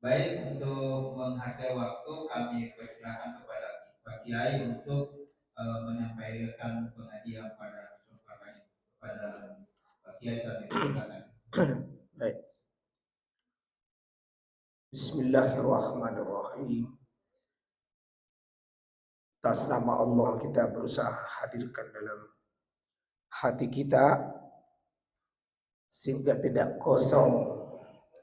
Baik, untuk menghargai waktu kami persilakan kepada Pak Kiai untuk menyampaikan pengajian pada kesempatan ini. Kepada Pak Kiai kami persilakan. Baik. Bismillahirrahmanirrahim. Atas nama Allah kita berusaha hadirkan dalam hati kita sehingga tidak kosong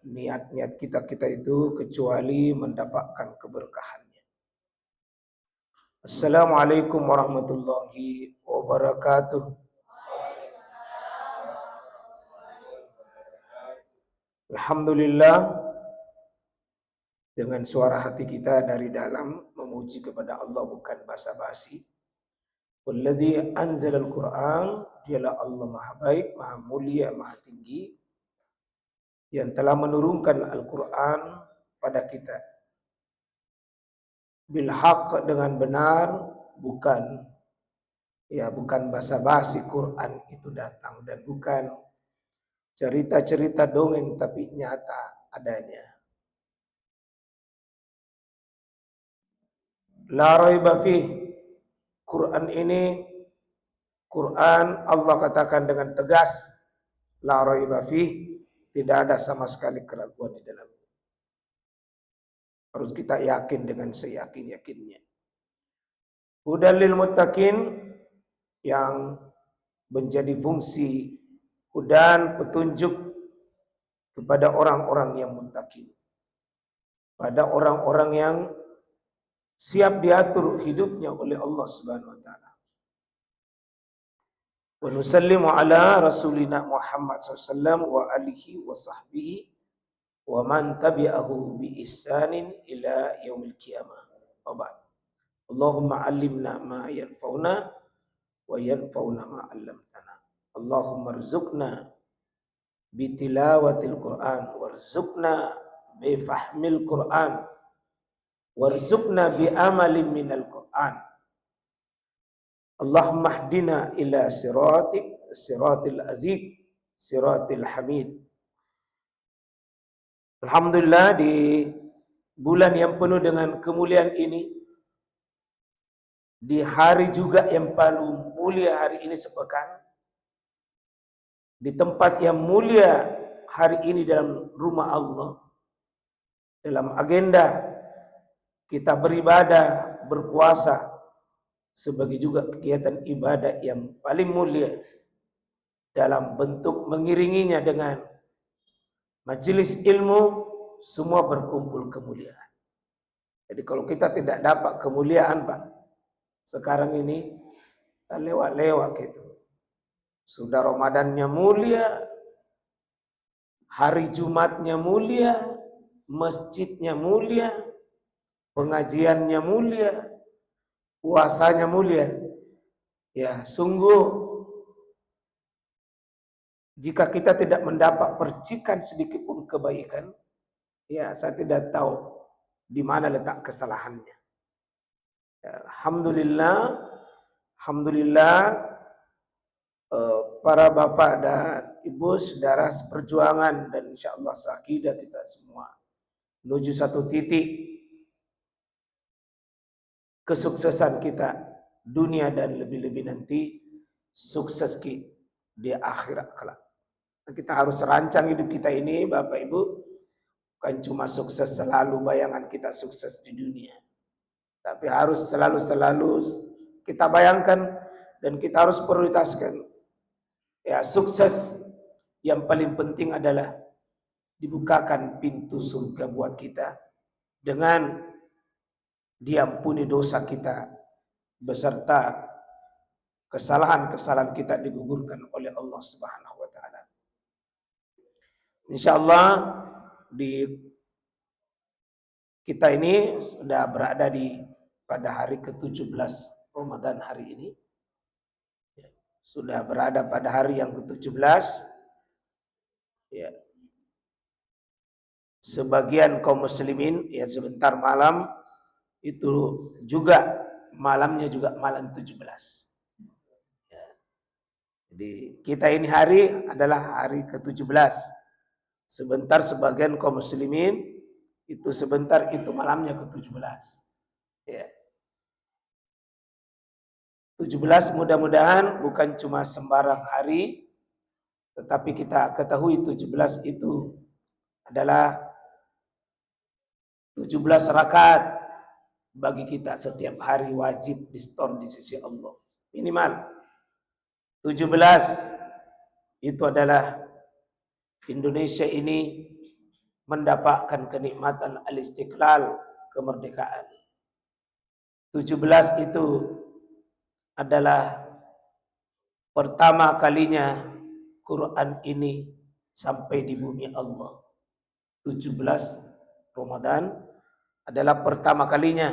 niat-niat kita itu kecuali mendapatkan keberkahannya. Assalamualaikum warahmatullahi wabarakatuh. Alhamdulillah, dengan suara hati kita dari dalam memuji kepada Allah bukan basa-basi. Walladzi anzalal Qur'an, dialah Allah Maha Baik, Maha Mulia, Maha Tinggi yang telah menurunkan Al-Qur'an pada kita. Bil haqq, dengan benar, bukan basa-basi. Quran itu datang dan bukan cerita-cerita dongeng tapi nyata adanya. La raiba fih, Quran ini, Quran Allah katakan dengan tegas, la raiba fih, tidak ada sama sekali keraguan di dalamnya. Harus kita yakin dengan seyakin-yakinnya. Hudal lil muttaqin, yang menjadi fungsi hudan, petunjuk kepada orang-orang yang muttaqin, pada orang-orang yang siap diatur hidupnya oleh Allah Subhanahu wa taala. Wa nusallimu ala rasulina Muhammad SAW wa alihi wa sahbihi wa man tabi'ahu bi ihsanin ila yaumil qiyamah. Wa ba'd. Allahumma 'allimna ma yanfa'una wa yanfa'una ma 'allamtana. Allahumma rzuqna bi tilawatil Qur'an warzuqna bi fahmil Qur'an warzuqna bi amalin minal Qur'an. Allahumma hdina ila siratil aziz, siratil hamid. Alhamdulillah, di bulan yang penuh dengan kemuliaan ini, di hari juga yang paling mulia hari ini sepekan, di tempat yang mulia hari ini dalam rumah Allah, dalam agenda kita beribadah, berpuasa, sebagai juga kegiatan ibadah yang paling mulia dalam bentuk mengiringinya dengan majelis ilmu, semua berkumpul kemuliaan. Jadi kalau kita tidak dapat kemuliaan, Pak, sekarang ini kita lewat-lewat gitu. Sudah Ramadannya mulia, hari Jumatnya mulia, masjidnya mulia, pengajiannya mulia, puasanya mulia. Ya, sungguh jika kita tidak mendapat percikan sedikit pun kebaikan, ya saya tidak tahu di mana letak kesalahannya. Ya, Alhamdulillah, para bapak dan ibu, saudara seperjuangan dan insyaallah seakidah kita semua menuju satu titik kesuksesan kita dunia dan lebih-lebih nanti sukses di akhirat kelak. Kita harus rancang hidup kita ini, Bapak Ibu, bukan cuma sukses selalu bayangan kita sukses di dunia, tapi harus selalu kita bayangkan dan kita harus prioritaskan. Ya, sukses yang paling penting adalah dibukakan pintu surga buat kita dengan diampuni dosa kita beserta kesalahan-kesalahan kita digugurkan oleh Allah Subhanahu wa taala. Insyaallah kita ini sudah berada pada hari ke-17 Ramadan hari ini. Sudah berada pada hari yang ke-17. Ya. Sebagian kaum muslimin ya sebentar malam itu juga malamnya juga malam 17. Ya. Jadi kita ini hari adalah hari ke-17. Sebentar sebagian kaum muslimin Itu sebentar, itu malamnya ke-17. Ya. 17 mudah-mudahan bukan cuma sembarang hari, tetapi kita ketahui 17 itu adalah 17 rakaat bagi kita setiap hari wajib di store di sisi Allah. Minimal 17 itu adalah Indonesia ini mendapatkan kenikmatan al-istiqlal, kemerdekaan. 17 itu adalah pertama kalinya Quran ini sampai di bumi Allah. 17 Ramadan adalah pertama kalinya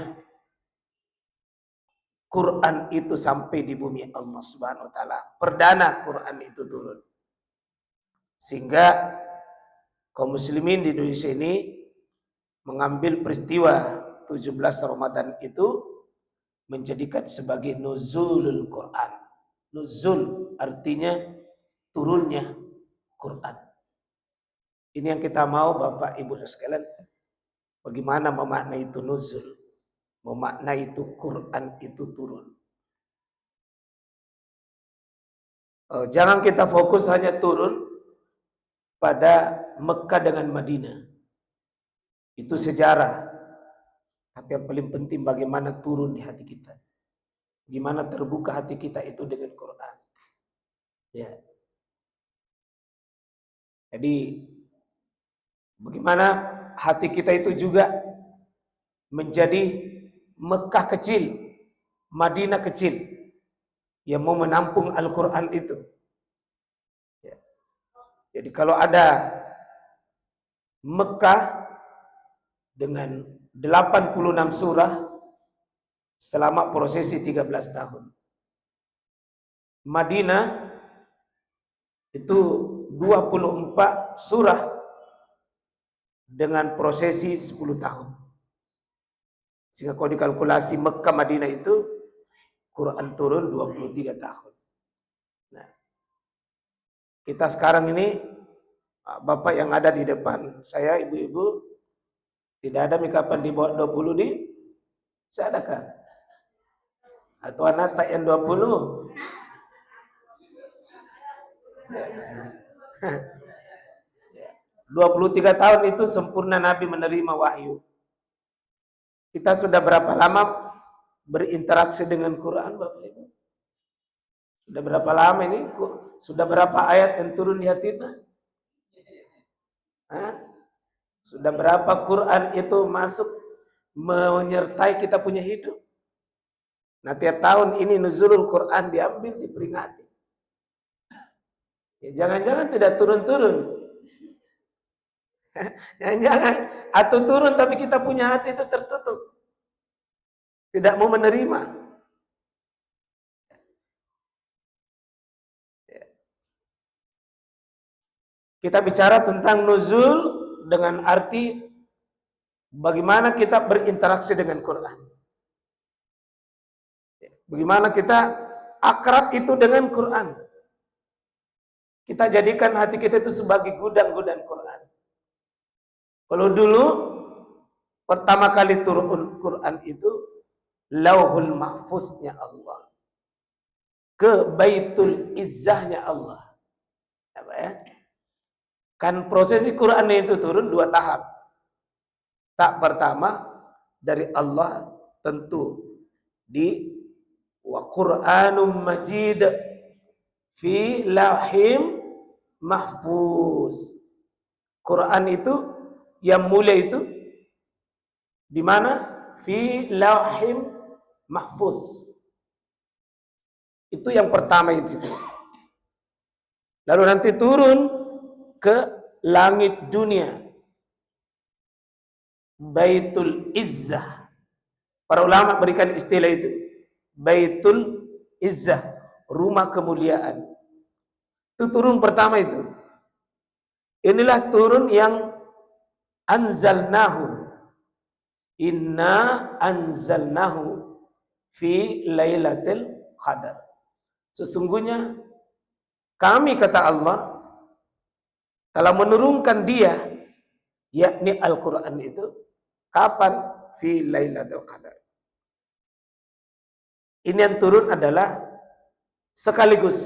Quran itu sampai di bumi Allah Subhanahu wa taala. Perdana Quran itu turun. Sehingga kaum muslimin di Indonesia ini mengambil peristiwa 17 Ramadan itu menjadikan sebagai nuzulul Quran. Nuzul artinya turunnya Quran. Ini yang kita mau Bapak Ibu sekalian, bagaimana memaknai itu nuzul, memaknai itu Quran itu turun. Jangan kita fokus hanya turun pada Mekah dengan Madinah. Itu sejarah. Tapi yang paling penting bagaimana turun di hati kita. Gimana terbuka hati kita itu dengan Quran. Ya. Jadi bagaimana hati kita itu juga menjadi Mekah kecil, Madinah kecil yang mau menampung Al-Quran itu. Ya. Jadi kalau ada Mekah dengan 86 surah selama prosesi 13 tahun. Madinah itu 24 surah dengan prosesi 10 tahun. Sehingga kalau dikalkulasi Mekah Madinah itu Quran turun 23 tahun. Nah, kita sekarang ini Bapak yang ada di depan saya, ibu-ibu, tidak ada kapan di bawah 20 di seadakan. Atau anak tak yang 20. 23 tahun itu sempurna Nabi menerima wahyu. Kita sudah berapa lama berinteraksi dengan Quran Bapak Ibu? Sudah berapa lama ini? Sudah berapa ayat yang turun di hati kita? Sudah berapa Quran itu masuk menyertai kita punya hidup? Nah, tiap tahun ini nuzulul Quran diambil, diperingati. Ya, jangan-jangan tidak turun-turun. Jangan-jangan atau turun tapi kita punya hati itu tertutup. Tidak mau menerima. Kita bicara tentang nuzul dengan arti bagaimana kita berinteraksi dengan Quran. Bagaimana kita akrab itu dengan Quran. Kita jadikan hati kita itu sebagai gudang-gudang Quran. Kalau dulu pertama kali turun Quran itu Lauhul Mahfuznya Allah ke Baitul Izzahnya Allah. Apa ya? Kan prosesi Quran itu turun 2 tahap. Tahap pertama dari Allah tentu di wa Qur'anum Majid fi Lauhim Mahfuz. Quran itu yang mulia itu di mana? Fi Lauhim Mahfuz. Itu yang pertama itu. Lalu nanti turun ke langit dunia. Baitul Izzah. Para ulama berikan istilah itu. Baitul Izzah, rumah kemuliaan. Itu turun pertama itu. Inilah turun yang anzalnahu. Inna anzalnahu fi lailatul qadar. Sesungguhnya kami, kata Allah, telah menurunkan dia, yakni Al-Quran itu, Kapan? Fi Lailatul Qadar. Ini yang turun adalah sekaligus.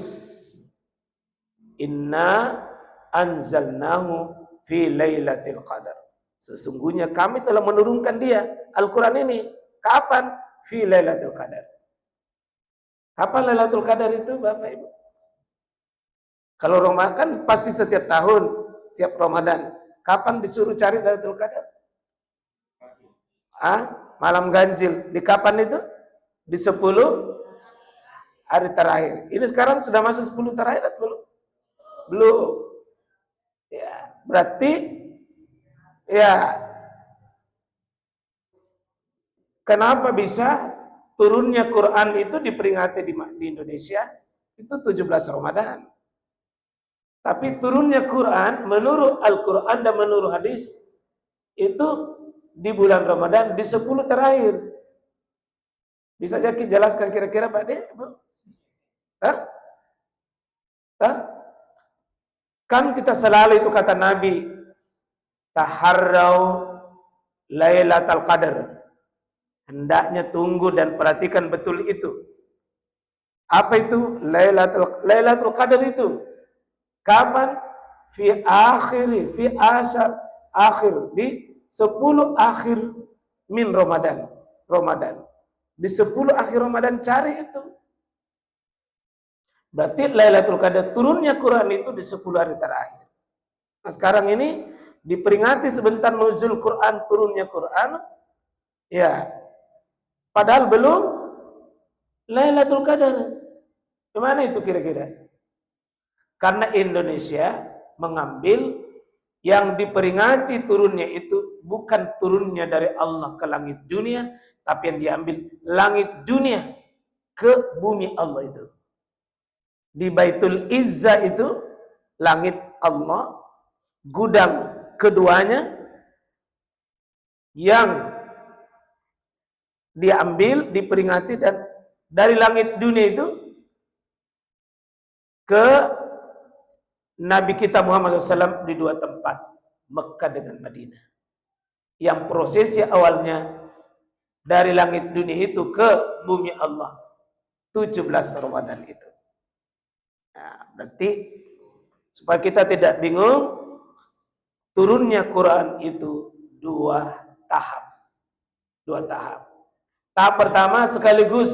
Inna anzalnahu fi Lailatul Qadar. Sesungguhnya kami telah menurunkan dia, Al-Quran ini. Kapan? Fi Lailatul Qadar. Kapan Lailatul Qadar itu, Bapak Ibu? Kalau Ramadan kan pasti setiap tahun, setiap Ramadan. Kapan disuruh cari Lailatul Qadar? Malam ganjil. Di kapan itu? Di 10 hari terakhir. Ini sekarang sudah masuk 10 terakhir atau belum? Belum. Ya, berarti ya kenapa bisa turunnya Quran itu diperingati di Indonesia itu 17 Ramadan. Tapi turunnya Quran menurut Al-Quran dan menurut hadis itu di bulan Ramadan di 10 terakhir. Bisa jadi jelaskan kira-kira Pak De? Bu? Kan kita selalu itu kata Nabi, taharrau Lailatul Qadar. Hendaknya tunggu dan perhatikan betul itu. Apa itu Lailatul Qadar itu? Kapan? Fi akhir di 10 akhir min Ramadan. Di 10 akhir Ramadan cari itu. Berarti Lailatul Qadar turunnya Quran itu di 10 hari terakhir. Nah, sekarang ini diperingati sebentar nuzul Quran, turunnya Quran. Ya. Padahal belum Lailatul Qadar. Gimana itu kira-kira? Karena Indonesia mengambil yang diperingati turunnya itu bukan turunnya dari Allah ke langit dunia, tapi yang diambil langit dunia ke bumi Allah itu. Di Baitul Izzah itu langit Allah, gudang keduanya yang diambil, diperingati dan dari langit dunia itu ke Nabi kita Muhammad SAW di 2 tempat, Mekah dengan Madinah. Yang prosesnya awalnya dari langit dunia itu ke bumi Allah, 17 Ramadan itu. Nah, berarti supaya kita tidak bingung, turunnya Quran itu 2 tahap. 2 tahap. Tahap pertama sekaligus.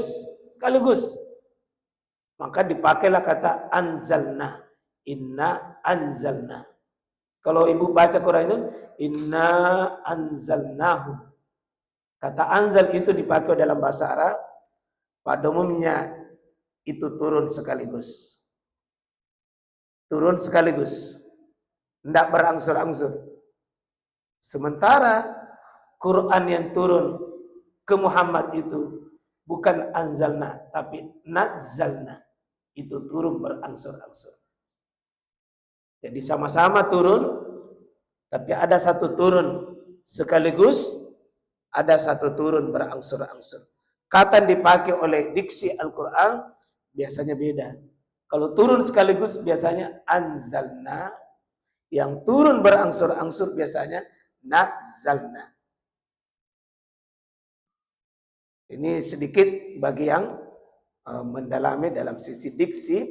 Maka dipakailah kata anzalna. Inna anzalna. Kalau ibu baca Quran itu inna anzalnahu. Kata anzal itu dipakai dalam bahasa Arab. Pada umumnya itu turun sekaligus. Tidak berangsur-angsur. Sementara Quran yang turun ke Muhammad itu bukan anzalna tapi nazzalna. Itu turun berangsur-angsur. Jadi sama-sama turun, tapi ada satu turun sekaligus, ada satu turun berangsur-angsur. Kata yang dipakai oleh diksi Al-Quran biasanya beda. Kalau turun sekaligus biasanya anzalna, yang turun berangsur-angsur biasanya nazzalna. Ini sedikit bagi yang mendalami dalam sisi diksi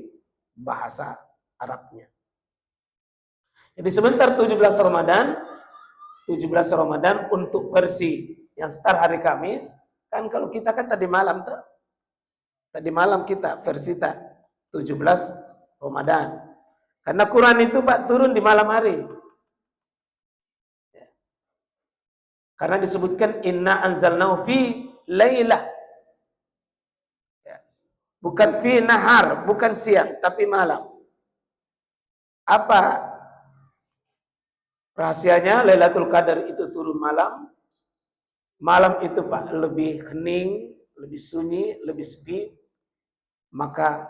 bahasa Arabnya. Jadi sebentar 17 Ramadan untuk versi yang start hari Kamis. Kan kalau kita kan tadi malam tuh. Tadi malam kita versi 17 Ramadan. Karena Quran itu Pak turun di malam hari. Karena disebutkan inna anzalnahu fi lailah. Bukan fi nahar, bukan siang, tapi malam. Apa rahasianya? Lailatul Qadar itu turun malam. Malam itu Pak lebih hening, lebih sunyi, lebih sepi. Maka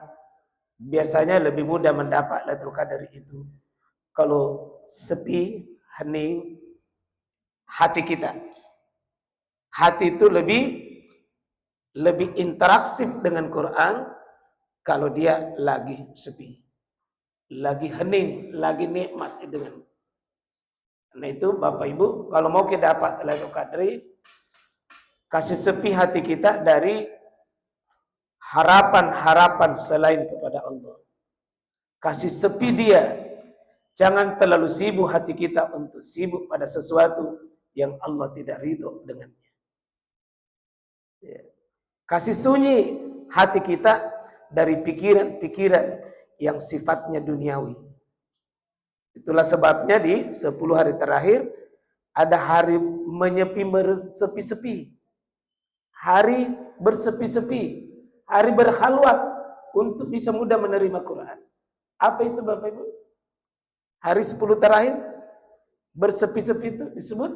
biasanya lebih mudah mendapat Lailatul Qadar itu. Kalau sepi, hening, hati kita. Hati itu lebih interaktif dengan Quran kalau dia lagi sepi. Lagi hening, lagi nikmat dengan Nah itu Bapak Ibu, kalau mau kita dapat Lailatul Qadri, kasih sepi hati kita dari harapan-harapan selain kepada Allah. Kasih sepi dia. Jangan terlalu sibuk hati kita untuk sibuk pada sesuatu yang Allah tidak ridho dengannya. Ya. Kasih sunyi hati kita dari pikiran-pikiran yang sifatnya duniawi. Itulah sebabnya di 10 hari terakhir ada hari menyepi bersepi-sepi. Hari bersepi-sepi. Hari berkhalwat untuk bisa mudah menerima Quran. Apa itu Bapak Ibu? Hari 10 terakhir bersepi-sepi itu disebut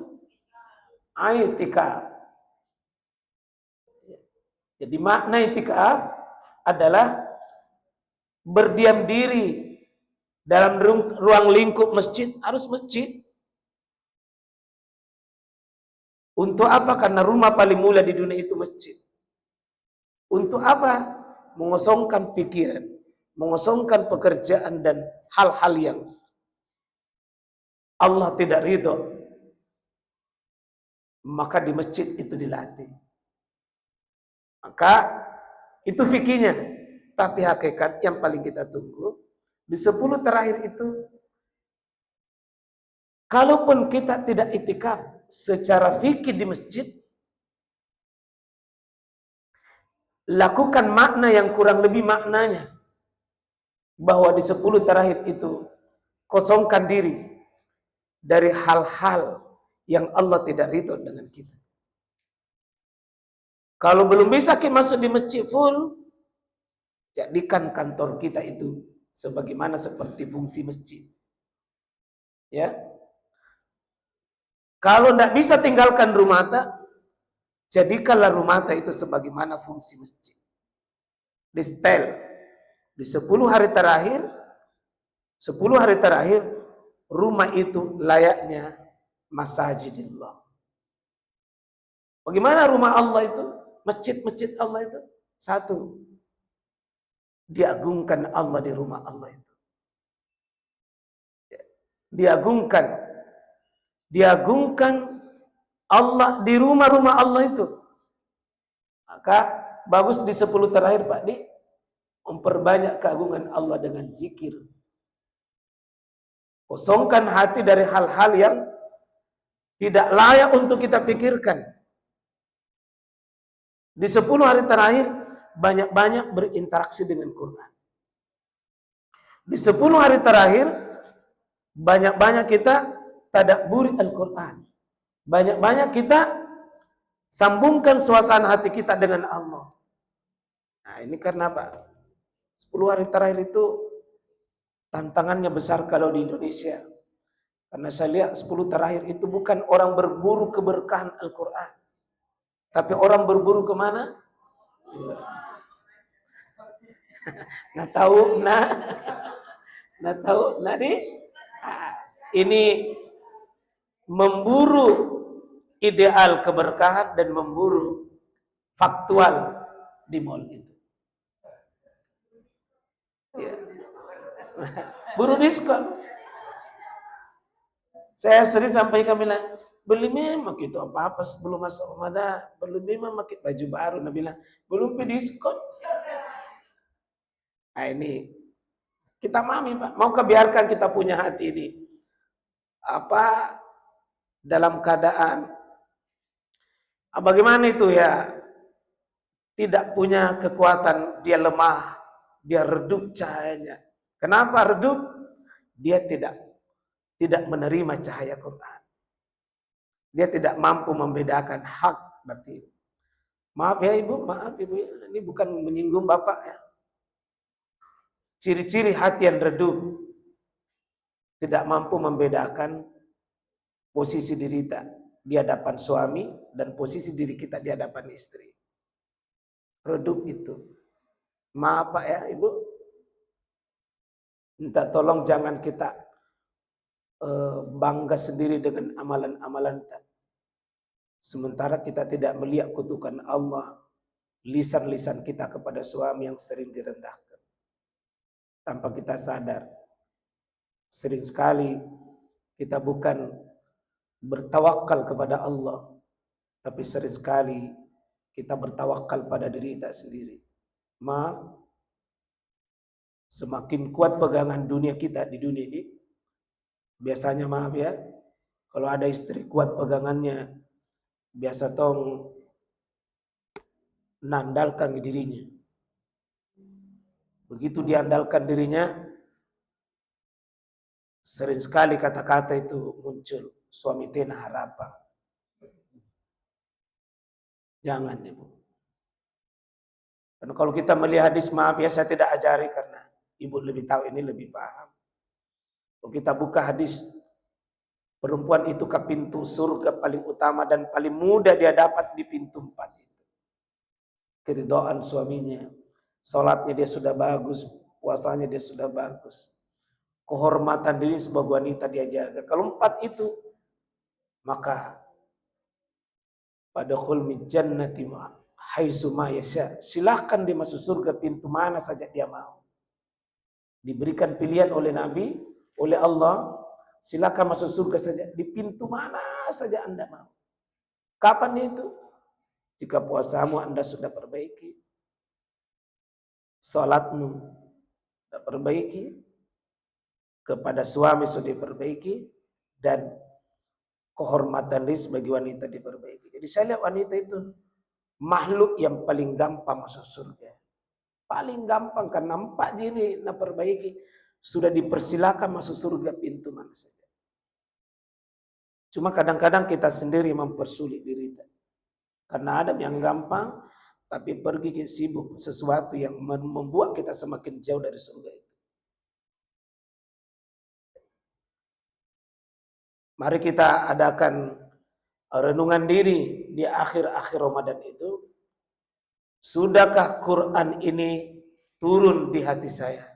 i'tikaf. Jadi makna i'tikaf adalah berdiam diri dalam ruang lingkup masjid, harus masjid. Untuk apa? Karena rumah paling mulia di dunia itu masjid. Untuk apa? Mengosongkan pikiran, mengosongkan pekerjaan dan hal-hal yang Allah tidak ridho. Maka di masjid itu dilatih. Maka itu fikihnya. Tapi hakikat yang paling kita tunggu di 10 terakhir itu, kalaupun kita tidak i'tikaf secara fikih di masjid, lakukan makna yang kurang lebih maknanya bahwa di 10 terakhir itu kosongkan diri dari hal-hal yang Allah tidak ridho dengan kita. Kalau belum bisa kita masuk di masjid full, jadikan kantor kita itu sebagaimana seperti fungsi masjid. Ya. Kalau tidak bisa tinggalkan rumah jadikanlah rumah itu sebagaimana fungsi masjid. Di setel. Di 10 hari terakhir, 10 hari terakhir, rumah itu layaknya masajidillah. Bagaimana rumah Allah itu? Masjid-masjid Allah itu? Satu, diagungkan Allah di rumah Allah itu. Diagungkan Allah di rumah-rumah Allah itu. Maka bagus di 10 terakhir Pak Di, memperbanyak keagungan Allah dengan zikir. Kosongkan hati dari hal-hal yang tidak layak untuk kita pikirkan. Di 10 hari terakhir banyak-banyak berinteraksi dengan Quran. Di 10 hari terakhir banyak-banyak kita tadabburi Al-Quran. Banyak-banyak kita sambungkan suasana hati kita dengan Allah. Nah ini karena apa? 10 hari terakhir itu tantangannya besar kalau di Indonesia. Karena saya lihat 10 terakhir itu bukan orang berburu keberkahan Al-Quran. Tapi orang berburu kemana? Nah tahu, ini memburu ideal keberkahan dan memburu faktual di mall itu. Ya. Buru diskon. Saya sering sampaikan bilang, beli memang gitu apa-apa sebelum masuk Ramadan, belum memang pakai baju baru. Nah bilang, belum diskon. Nah ini kita mami Pak, mau kebiarkan kita punya hati ini apa dalam keadaan bagaimana itu ya, tidak punya kekuatan, dia lemah, dia redup cahayanya. Kenapa redup? Dia tidak menerima cahaya Quran. Dia tidak mampu membedakan hak batil. Maaf ya Ibu, ini bukan menyinggung Bapak ya. Ciri-ciri hati yang redup, tidak mampu membedakan posisi diri kita di hadapan suami dan posisi diri kita di hadapan istri. Redup itu. Maaf Pak ya Ibu, minta tolong jangan kita bangga sendiri dengan amalan-amalan kita. Sementara kita tidak melihat kutukan Allah, lisan-lisan kita kepada suami yang sering direndahkan. Tanpa kita sadar, sering sekali kita bukan bertawakal kepada Allah. Tapi sering sekali kita bertawakal pada diri kita sendiri. Maaf, semakin kuat pegangan dunia kita di dunia ini, biasanya maaf ya, kalau ada istri kuat pegangannya, biasa tong nandalkan dirinya. Begitu diandalkan dirinya, sering sekali kata-kata itu muncul, suami tena harapan. Jangan ibu. Karena kalau kita melihat hadis, maaf ya saya tidak ajari karena ibu lebih tahu ini, lebih paham. Kalau kita buka hadis, perempuan itu ke pintu surga paling utama dan paling mudah dia dapat di pintu 4 itu. Keridhaan suaminya, salatnya dia sudah bagus, puasanya dia sudah bagus. Kehormatan diri sebagai wanita dia jaga. Kalau 4 itu, maka pada khulmi jannati haitsu ma yasha. Silahkan dia masuk surga pintu mana saja dia mau. Diberikan pilihan oleh Nabi, oleh Allah, silakan masuk surga saja di pintu mana saja Anda mau. Kapan itu? Jika puasamu Anda sudah perbaiki, salatmu sudah perbaiki, kepada suami sudah diperbaiki, dan kehormatan diri sebagai wanita diperbaiki. Jadi saya lihat wanita itu makhluk yang paling gampang masuk surga. Paling gampang kan nampak ini nak perbaiki, sudah dipersilakan masuk surga pintu mana saja. Cuma kadang-kadang kita sendiri mempersulit diri kita. Karena ada yang gampang, tapi pergi ke sibuk sesuatu yang membuat kita semakin jauh dari surga itu. Mari kita adakan renungan diri di akhir-akhir Ramadan itu. Sudahkah Quran ini turun di hati saya?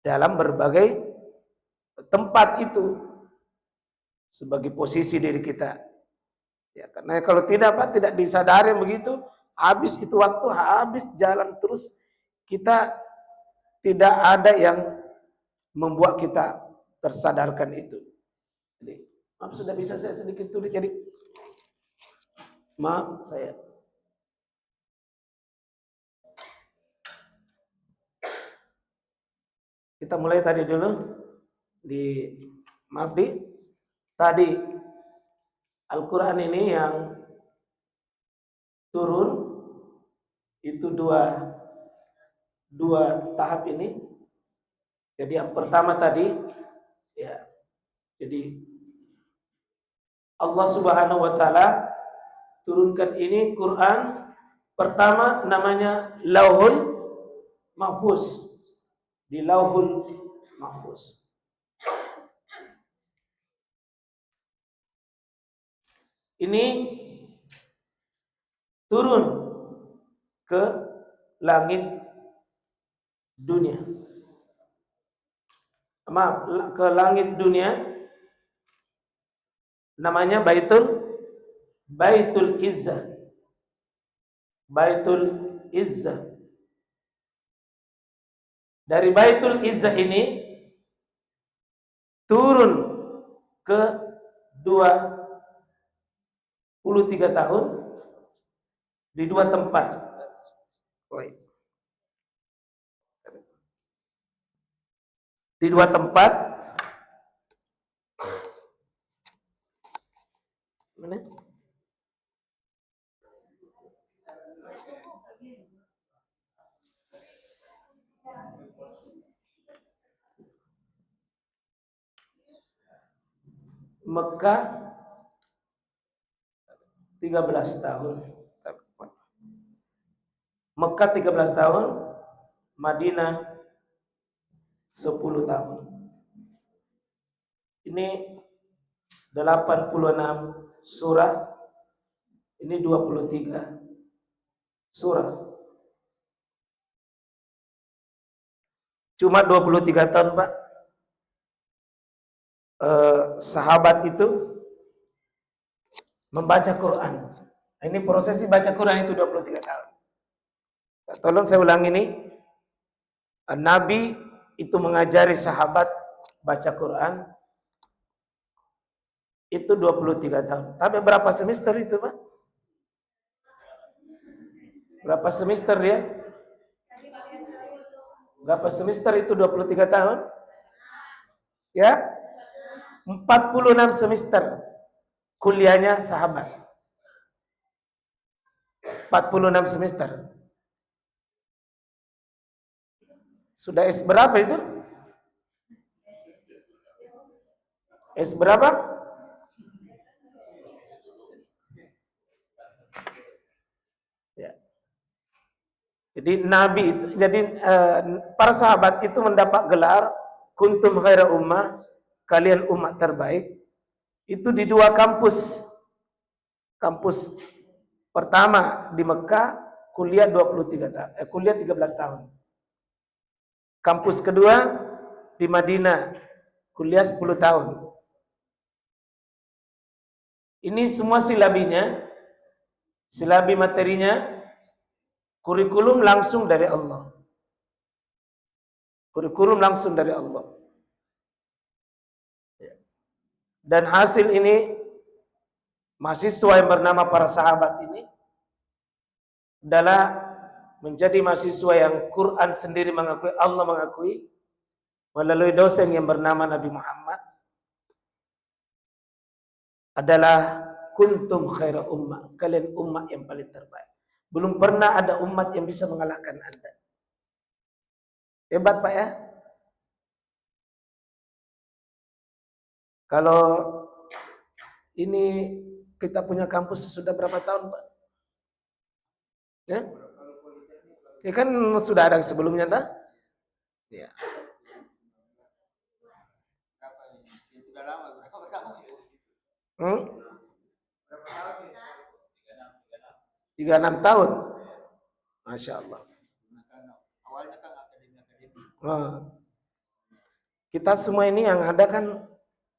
Dalam berbagai tempat itu. Sebagai posisi diri kita. Ya, karena kalau tidak Pak, tidak disadari begitu, habis itu waktu, habis jalan terus, kita tidak ada yang membuat kita tersadarkan itu. Jadi, maaf sudah bisa saya sedikit tulis, jadi maaf saya. Kita mulai tadi dulu tadi Al-Quran ini yang turun itu dua tahap ini. Jadi yang pertama tadi ya, jadi Allah Subhanahu wa taala turunkan ini Quran pertama namanya Lauhul Mahfuz. Di Lauhul Mahfuz. Ini turun ke langit dunia. Maaf, ke langit dunia namanya Baitul Izzah. Baitul Izzah. Dari Baitul Izzah ini turun ke 23 tahun di 2 tempat. Di 2 tempat. Mana? Mekah 13 tahun. Mekah 13 tahun, Madinah 10 tahun. Ini 86 surah. Ini 23 surah. Cuma 23 tahun, Pak. Sahabat itu membaca Quran. Ini prosesi baca Quran itu 23 tahun. Tolong saya ulang ini. Nabi itu mengajari sahabat baca Quran Itu 23 tahun. Tapi berapa semester itu, Pak? Berapa semester dia? Berapa semester itu 23 tahun? Ya? 46 semester kuliahnya sahabat. 46 semester. Sudah S berapa itu? S berapa? Ya. Jadi Nabi itu, para sahabat itu mendapat gelar kuntum khaira ummah, kalian umat terbaik. Itu di dua kampus. Kampus pertama di Mekah kuliah 23 tahun, kuliah 13 tahun. Kampus kedua di Madinah kuliah 10 tahun. Ini semua silabinya, silabi materinya, kurikulum langsung dari Allah. Kurikulum langsung dari Allah. Dan hasil ini, mahasiswa yang bernama para sahabat ini adalah menjadi mahasiswa yang Quran sendiri mengakui, Allah mengakui melalui dosen yang bernama Nabi Muhammad adalah kuntum khaira ummah, kalian umat yang paling terbaik. Belum pernah ada umat yang bisa mengalahkan Anda. Hebat, Pak, ya? Kalau ini kita punya kampus sudah berapa tahun, Pak? Ya? Ya kan sudah ada sebelumnya, tak? Ya. Sudah lama, berapa tahun? 36 tahun. Masya Allah. Awalnya kan akademi. Kita semua ini yang ada kan,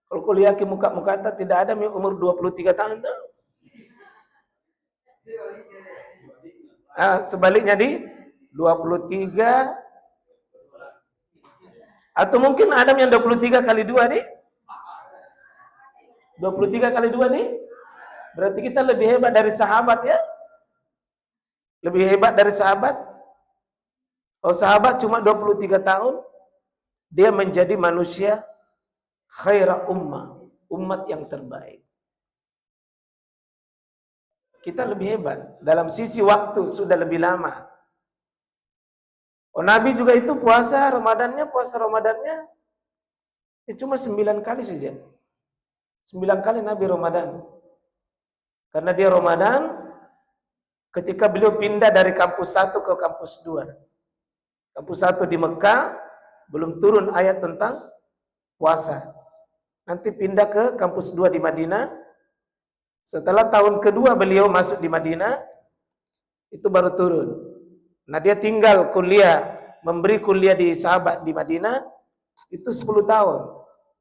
kalau kuliah ke muka-muka tidak ada umur 23 tahun tuh. Sebaliknya di 23, atau mungkin Adam yang 23 kali 2 nih. 23 kali 2 nih. Berarti kita lebih hebat dari sahabat, ya. Lebih hebat dari sahabat. Oh, sahabat cuma 23 tahun, dia menjadi manusia khaira ummah, umat yang terbaik. Kita lebih hebat. Dalam sisi waktu sudah lebih lama. Oh, Nabi juga itu puasa Ramadannya cuma 9 kali saja. 9 kali Nabi Ramadan. Karena dia Ramadan ketika beliau pindah dari kampus 1 ke kampus 2. Kampus 1 di Mekah belum turun ayat tentang puasa. Nanti pindah ke kampus 2 di Madinah. Setelah tahun kedua beliau masuk di Madinah, itu baru turun. Nah, dia tinggal kuliah, memberi kuliah di sahabat di Madinah, itu 10 tahun.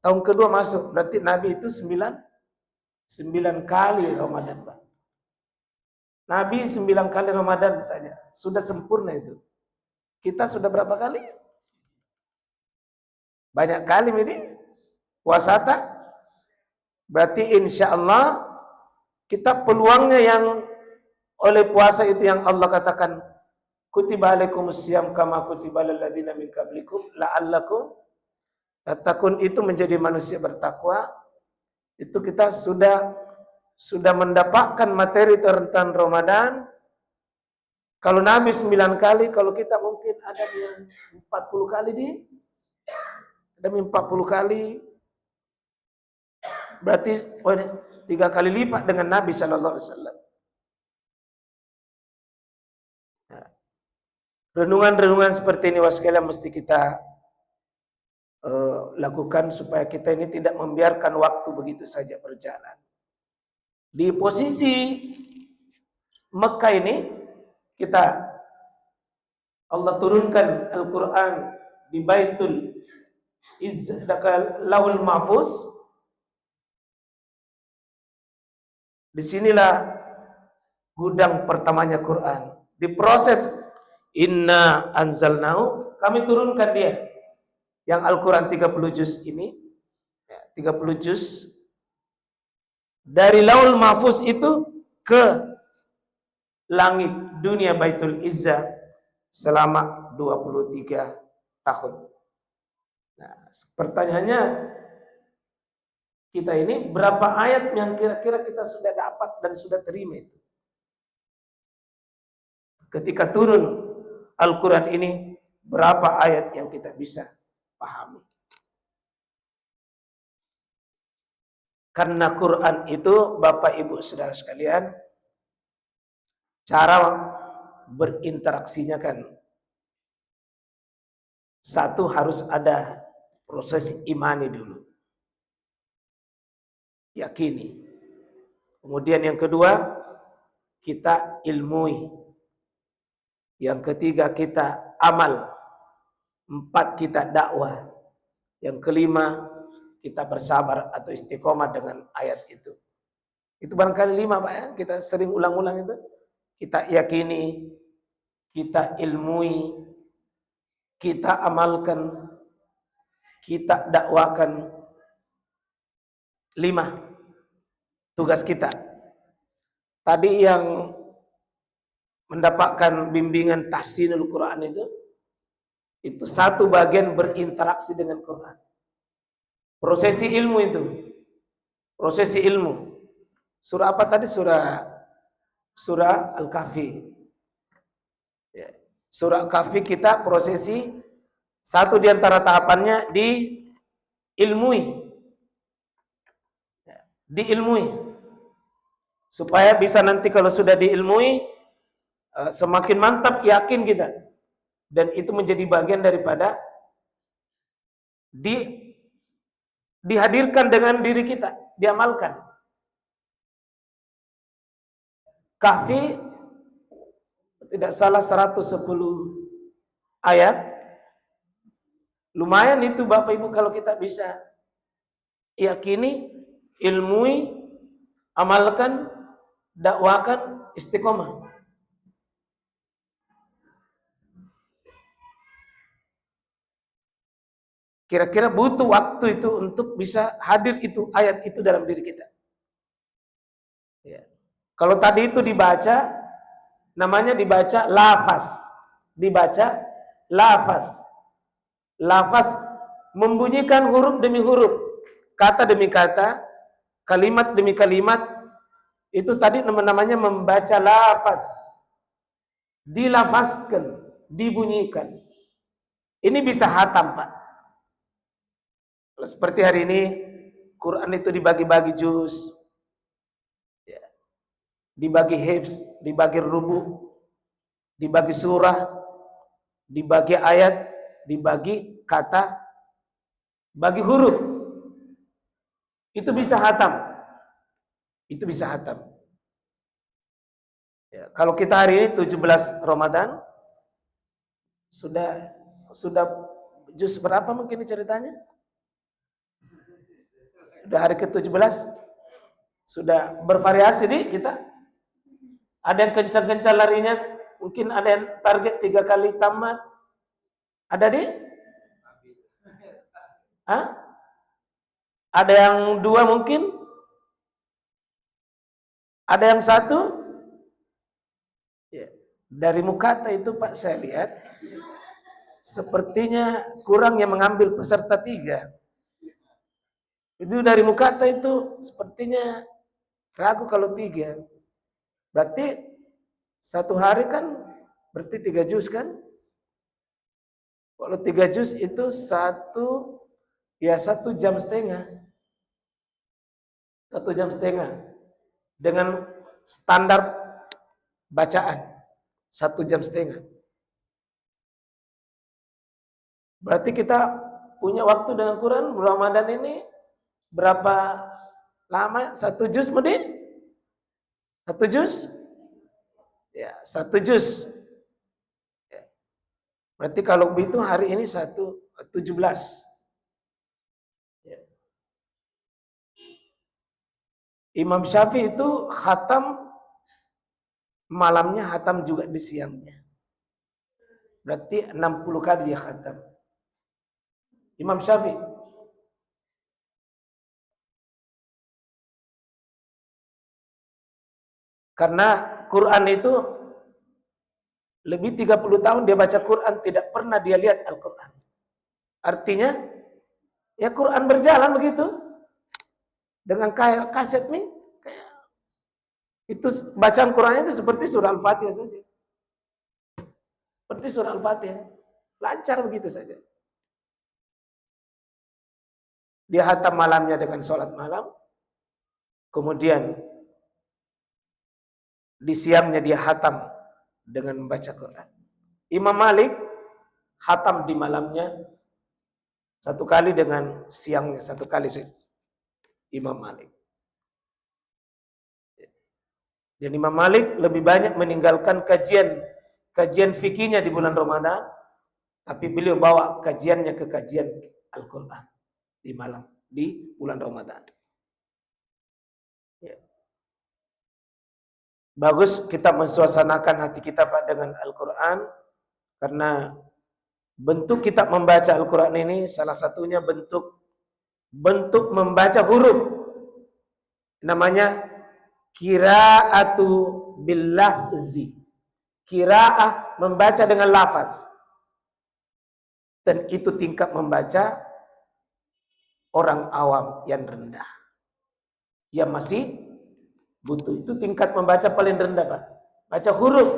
Tahun kedua masuk, berarti Nabi itu 9 kali Ramadan, Pak. Nabi 9 kali Ramadan saja, sudah sempurna itu. Kita sudah berapa kali? Banyak kali ini. Puasa tak? Berarti insya Allah kita peluangnya yang oleh puasa itu yang Allah katakan kutiba alaikumusiyam kama kutiba alal ladzina min qablikum la'allakum tattaqun, itu menjadi manusia bertakwa. Itu kita sudah mendapatkan materi tentang Ramadan. Kalau Nabi 9 kali, kalau kita mungkin ada yang 40 kali ada 40 kali. Berarti 3 kali lipat dengan Nabi sallallahu alaihi wasallam. Renungan-renungan seperti ini waskala mesti kita lakukan supaya kita ini tidak membiarkan waktu begitu saja berjalan. Di posisi Mekah ini kita Allah turunkan Al-Quran di Baitul Laul Mahfuz. Disinilah gudang pertamanya Quran. Diproses inna anzalnahu, kami turunkan dia. Yang Al-Quran 30 juz ini, 30 juz Dari Laul Mahfuz itu ke langit dunia Baitul Izzah selama 23 tahun. Nah, pertanyaannya, kita ini berapa ayat yang kira-kira kita sudah dapat dan sudah terima itu? Ketika turun Al-Quran ini, berapa ayat yang kita bisa pahami? Karena Quran itu, Bapak Ibu Saudara sekalian, cara berinteraksinya kan, satu harus ada proses imani dulu, yakini. Kemudian yang kedua, kita ilmui. Yang ketiga, kita amal. 4, kita dakwah. Yang kelima, kita bersabar atau istiqomah dengan ayat itu. Itu barangkali 5, Pak ya. Kita sering ulang-ulang itu. Kita yakini, kita ilmui, kita amalkan, kita dakwakan. 5 tugas kita. Tadi yang mendapatkan bimbingan tahsinul Quran itu satu bagian berinteraksi dengan Quran. Prosesi ilmu itu. Prosesi ilmu. Surah apa tadi? Surah Al-Kahfi. Ya. Surah Al-Kahfi kita prosesi, satu di antara tahapannya diilmui. Ya. Diilmui. Supaya bisa nanti kalau sudah diilmui, semakin mantap yakin kita. Dan itu menjadi bagian daripada dihadirkan dengan diri kita, diamalkan. Kahfi tidak salah 110 ayat. Lumayan itu Bapak Ibu kalau kita bisa yakini, ilmui, amalkan, dakwakan, istiqomah. Kira-kira butuh waktu itu untuk bisa hadir itu ayat itu dalam diri kita. Ya. Kalau tadi itu dibaca, namanya dibaca lafaz. Dibaca lafaz. Lafaz membunyikan huruf demi huruf, kata demi kata, kalimat demi kalimat. Itu tadi namanya membaca lafaz. Dilafazkan, dibunyikan. Ini bisa hatam, Pak. Seperti hari ini Quran itu dibagi-bagi juz, ya. Dibagi hifz, dibagi rubu, dibagi surah, dibagi ayat, dibagi kata, bagi huruf. Itu bisa hatam. Itu bisa hatam. Ya, kalau kita hari ini 17 Ramadan, sudah juz berapa mungkin ceritanya? Sudah hari ke-17, sudah bervariasi nih kita. Ada yang kencang-kencang larinya, mungkin ada yang target 3 kali tamat. Ada di? Hah? Ada yang 2 mungkin? Ada yang 1? Ya. Dari mukata itu Pak saya lihat, sepertinya kurang yang mengambil peserta 3. Itu dari mukata itu sepertinya ragu kalau 3. Berarti 1 hari kan berarti 3 juz kan? Kalau 3 juz itu 1 jam setengah. 1 jam setengah. Dengan standar bacaan 1 jam setengah. Berarti kita punya waktu dengan Quran Ramadan ini berapa lama? 1 juz mungkin? 1 juz? Ya, 1 juz. Ya. Berarti kalau begitu hari ini 17. Ya. Imam Syafi'i itu khatam malamnya, khatam juga di siangnya. Berarti 60 kali dia khatam. Imam Syafi'i. Karena Quran itu lebih 30 tahun dia baca Quran, tidak pernah dia lihat Al-Quran. Artinya, ya Quran berjalan begitu. Dengan kayak kaset nih, itu bacaan Qurannya itu seperti surah Al-Fatihah saja. Seperti surah Al-Fatihah. Lancar begitu saja. Dia hatam malamnya dengan sholat malam. Kemudian di siangnya dia hatam dengan membaca Quran. Imam Malik hatam di malamnya satu kali, dengan siangnya satu kali sih. Imam Malik. Dan Imam Malik lebih banyak meninggalkan kajian fikihnya di bulan Ramadan, tapi beliau bawa kajiannya ke kajian Al-Quran di malam, di bulan Ramadan. Ya. Bagus kita mensuasanakan hati kita Pak dengan Al-Quran, karena bentuk kita membaca Al-Quran ini salah satunya bentuk membaca huruf. Namanya qiraatu bil lafzi. Qiraah membaca dengan lafaz. Dan itu tingkat membaca orang awam yang rendah. Yang masih butuh. Itu tingkat membaca paling rendah Pak. Baca huruf.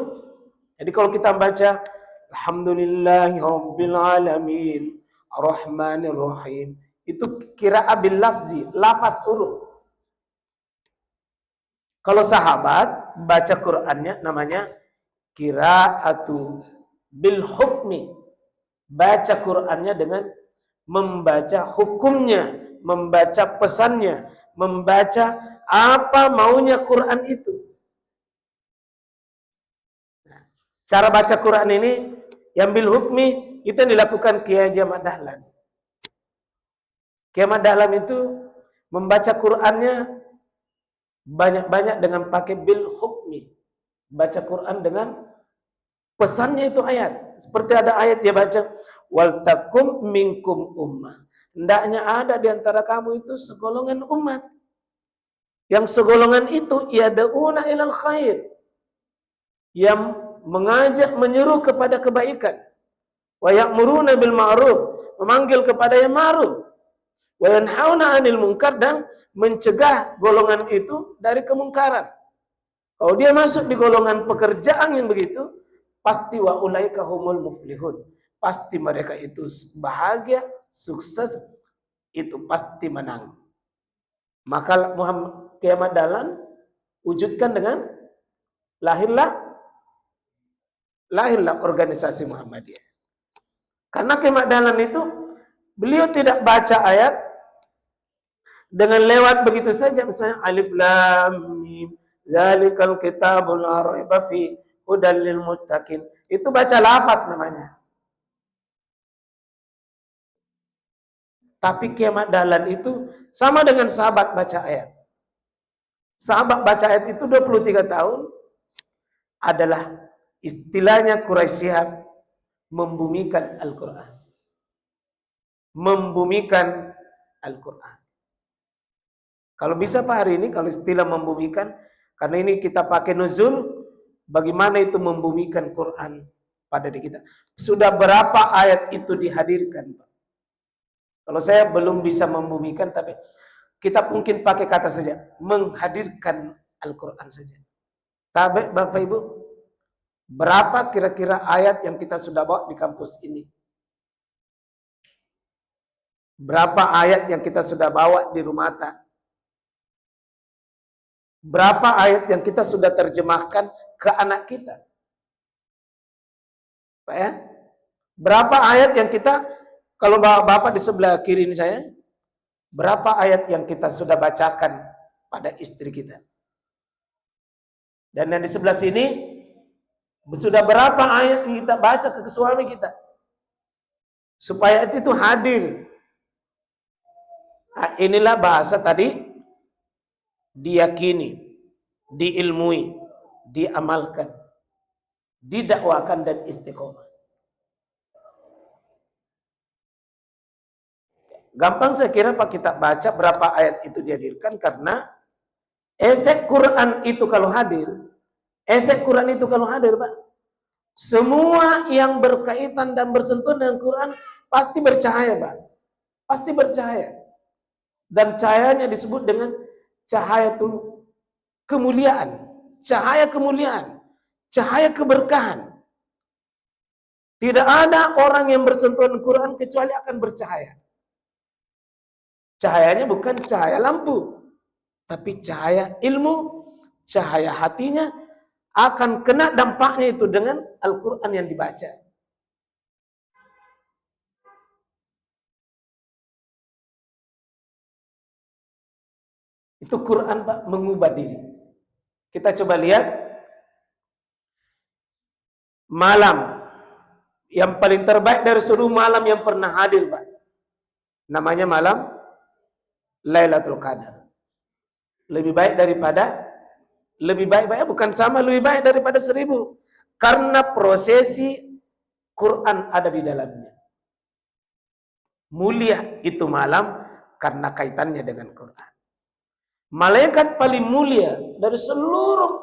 Jadi kalau kita baca Alhamdulillahirabbil alamin Ar-Rahmanir Rahim, itu qiraah bil lafzi, lafaz huruf. Kalau sahabat baca Qur'annya namanya qiraatu bil hukmi. Baca Qur'annya dengan membaca hukumnya, membaca pesannya, membaca apa maunya Qur'an itu. Cara baca Qur'an ini yang bil hukmi itu yang dilakukan Kiai Haji Ahmad Dahlan. Kiai Ahmad Dahlan itu membaca Qur'annya banyak-banyak dengan pakai bil hukmi. Baca Quran dengan pesannya itu ayat. Seperti ada ayat dia baca, wal takum minkum ummah. Hendaknya ada di antara kamu itu segolongan umat. Yang segolongan itu yad'una ilal khair. Yang mengajak menyeru kepada kebaikan. Wa ya'muruna bil ma'ruf, memanggil kepada yang ma'ruf. Wa yanhauna 'anil munkar, dan mencegah golongan itu dari kemungkaran. Kalau dia masuk di golongan pekerjaan yang begitu, pasti wa ulaika humul muflihun. Pasti mereka itu bahagia, sukses, itu pasti menang. Maka Muhammad Kiai Ahmad Dahlan wujudkan dengan lahirlah organisasi Muhammadiyah. Karena Kiai Ahmad Dahlan itu beliau tidak baca ayat dengan lewat begitu saja, misalnya alif lam mim zalikal kitabul la raiba fi hudal lil muttaqin. Itu baca lafaz namanya. Tapi Kiai Ahmad Dahlan itu sama dengan sahabat baca ayat. Sahabat baca ayat itu 23 tahun adalah istilahnya Quraisy Shihab membumikan Al-Qur'an. Membumikan Al-Qur'an. Kalau bisa Pak hari ini, kalau istilah membumikan, karena ini kita pakai nuzul, bagaimana itu membumikan Quran pada diri kita. Sudah berapa ayat itu dihadirkan Pak? Kalau saya belum bisa membumikan, tapi kita mungkin pakai kata saja, menghadirkan Al-Quran saja. Tapi Bapak Ibu, berapa kira-kira ayat yang kita sudah bawa di kampus ini? Berapa ayat yang kita sudah bawa di Rumata? Berapa ayat yang kita sudah terjemahkan ke anak kita? Pak ya? Berapa ayat yang kita, kalau Bapak di sebelah kiri ini saya, berapa ayat yang kita sudah bacakan pada istri kita? Dan yang di sebelah sini, sudah berapa ayat yang kita baca ke suami kita? Supaya itu hadir. Nah, inilah bahasa tadi, diyakini, diilmui, diamalkan, didakwakan, dan istiqomah. Gampang saya kira Pak kita baca berapa ayat itu dihadirkan, karena efek Quran itu kalau hadir, Efek Quran itu kalau hadir, Pak, semua yang berkaitan dan bersentuhan dengan Quran pasti bercahaya, Pak. Pasti bercahaya. Dan cahayanya disebut dengan cahaya kemuliaan, cahaya kemuliaan, cahaya keberkahan. Tidak ada orang yang bersentuhan dengan Quran kecuali akan bercahaya. Cahayanya bukan cahaya lampu, tapi cahaya ilmu, cahaya hatinya akan kena dampaknya itu dengan Al-Quran yang dibaca. Itu Quran, Pak, mengubah diri. Kita coba lihat malam yang paling terbaik dari seluruh malam yang pernah hadir, Pak. Namanya malam Lailatul Qadar. Lebih baik bukan sama, lebih baik daripada 1000. Karena prosesi Quran ada di dalamnya. Mulia itu malam karena kaitannya dengan Quran. Malaikat paling mulia dari seluruh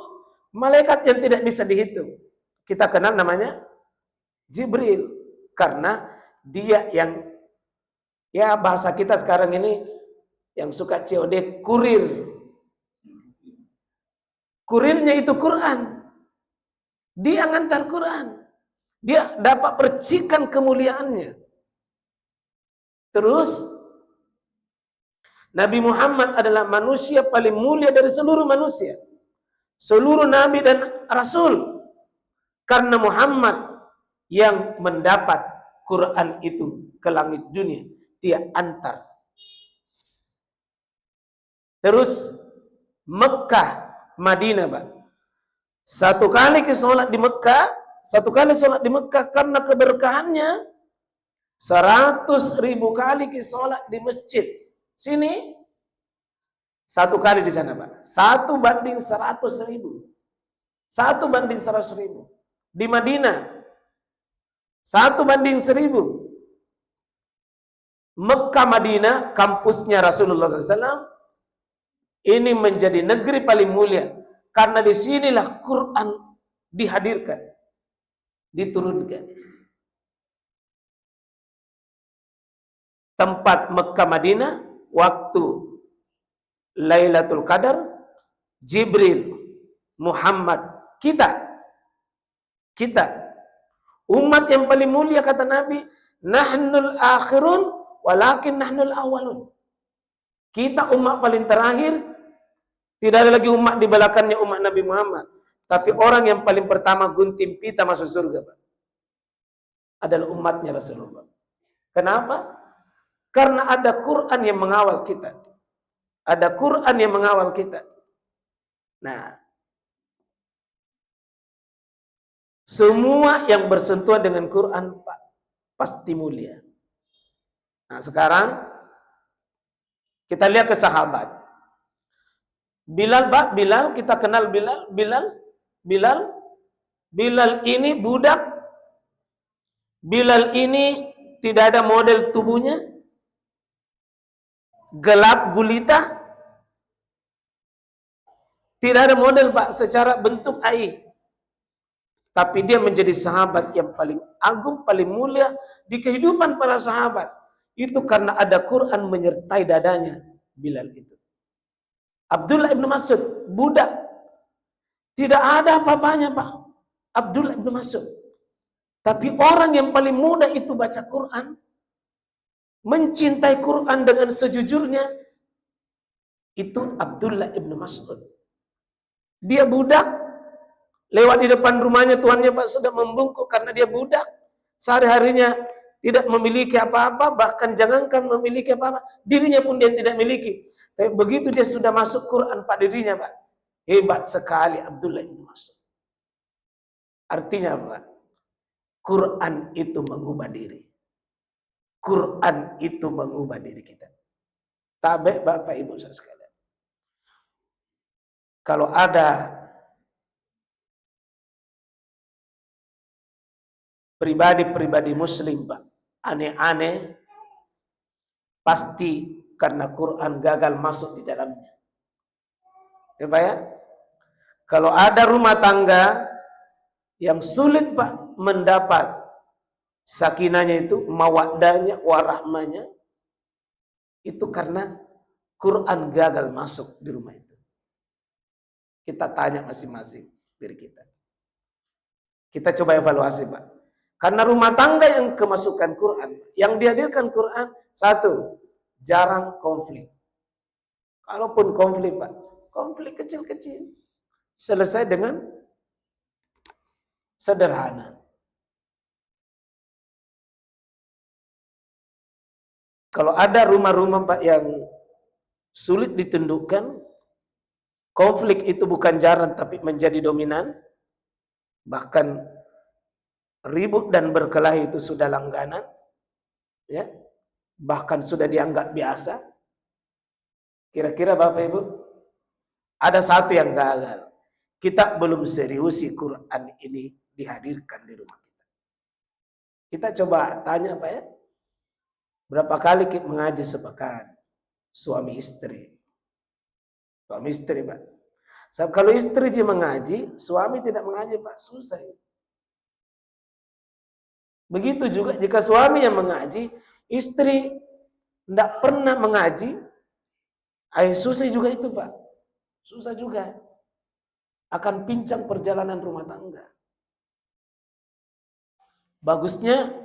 malaikat yang tidak bisa dihitung, kita kenal namanya Jibril. Karena dia yang, ya bahasa kita sekarang ini yang suka COD, kurir. Kurirnya itu Quran. Dia ngantar Quran. Dia dapat percikan kemuliaannya. Terus Nabi Muhammad adalah manusia paling mulia dari seluruh manusia. Seluruh nabi dan rasul. Karena Muhammad yang mendapat Quran itu ke langit dunia, dia antar. Terus Mekah, Madinah, Pak. Satu kali sholat di Mekah karena keberkahannya 100.000 kali sholat di masjid. Sini 1 kali di sana, Pak. 1 banding 100.000. 1 banding 100.000. Di Madinah 1 banding 1000. Mekah, Madinah, kampusnya Rasulullah SAW, ini menjadi negeri paling mulia karena disinilah Quran dihadirkan, diturunkan. Tempat Mekah, Madinah, waktu Lailatul Qadar, Jibril, Muhammad, kita umat yang paling mulia, kata Nabi, nahnul akhirun walakin nahnul awalun. Kita umat paling terakhir, tidak ada lagi umat di belakangnya umat Nabi Muhammad, tapi orang yang paling pertama gunting pita masuk surga, Pak, adalah umatnya Rasulullah. Kenapa? Karena ada Quran yang mengawal kita. Ada Quran yang mengawal kita. Nah, semua yang bersentuhan dengan Quran, Pak, pasti mulia. Nah, sekarang kita lihat ke sahabat. Bilal, Pak, Bilal, kita kenal Bilal ini budak. Bilal ini tidak ada model tubuhnya, gelap gulita, tidak ada model, Pak, secara bentuk air. Tapi dia menjadi sahabat yang paling agung, paling mulia di kehidupan para sahabat. Itu karena ada Quran menyertai dadanya Bilal itu. Abdullah ibn Mas'ud, budak. Tidak ada apa-apanya, Pak, Abdullah ibn Mas'ud. Tapi orang yang paling mudah itu baca Quran, mencintai Quran dengan sejujurnya, itu Abdullah ibn Mas'ud. Dia budak, lewat di depan rumahnya tuannya, Pak, sudah membungkuk karena dia budak. Sehari-harinya tidak memiliki apa-apa, bahkan jangankan memiliki apa-apa, dirinya pun dia tidak miliki. Tapi begitu dia sudah masuk Quran, Pak, dirinya, Pak, hebat sekali Abdullah ibn Mas'ud. Artinya apa? Quran itu mengubah diri. Quran itu mengubah diri kita. Tabe, Bapak Ibu sekalian. Kalau ada pribadi-pribadi muslim, Pak, aneh-aneh, pasti karena Quran gagal masuk di dalamnya. Ya, Pak, ya? Kalau ada rumah tangga yang sulit Pak mendapat sakinahnya itu, mawaddahnya, warahmanya, itu karena Quran gagal masuk di rumah itu. Kita tanya masing-masing diri kita. Kita coba evaluasi Pak. Karena rumah tangga yang kemasukan Quran, yang dihadirkan Quran, satu, jarang konflik. Kalaupun konflik Pak, konflik kecil-kecil. Selesai dengan sederhana. Kalau ada rumah-rumah Pak yang sulit ditundukkan, konflik itu bukan jarang tapi menjadi dominan, bahkan ribut dan berkelahi itu sudah langganan, ya, bahkan sudah dianggap biasa. Kira-kira Bapak Ibu, ada satu yang gagal. Kita belum seriusi Quran ini dihadirkan di rumah kita. Kita coba tanya Pak ya, berapa kali kita mengaji sepekan? Suami istri. Suami istri Pak. Sebab kalau istri dia mengaji, suami tidak mengaji Pak, susah. Begitu juga jika suami yang mengaji, istri tidak pernah mengaji, susah juga itu Pak. Susah juga. Akan pincang perjalanan rumah tangga. Bagusnya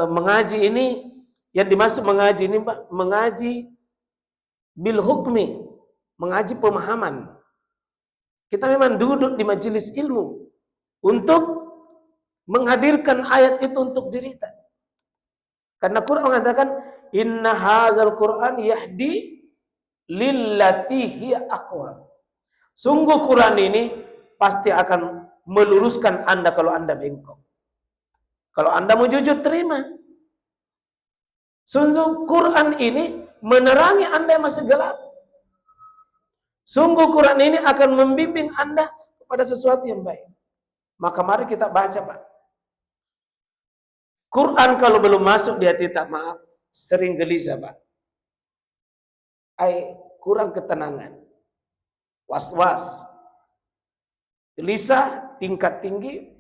mengaji ini, yang dimaksud mengaji ini Pak, mengaji bil hukmi, mengaji pemahaman. Kita memang duduk di majelis ilmu untuk menghadirkan ayat itu untuk diri kita. Karena Quran mengatakan, inna hazal Quran yahdi lillati hiya aqwam. Sungguh Quran ini pasti akan meluruskan Anda kalau Anda bengkok. Kalau Anda mau jujur, terima. Sungguh Quran ini menerangi Anda yang masih gelap. Sungguh Quran ini akan membimbing Anda kepada sesuatu yang baik. Maka mari kita baca Pak. Quran kalau belum masuk di hati kita, maaf, sering gelisah Pak. Kurang ketenangan. Was-was, gelisah tingkat tinggi,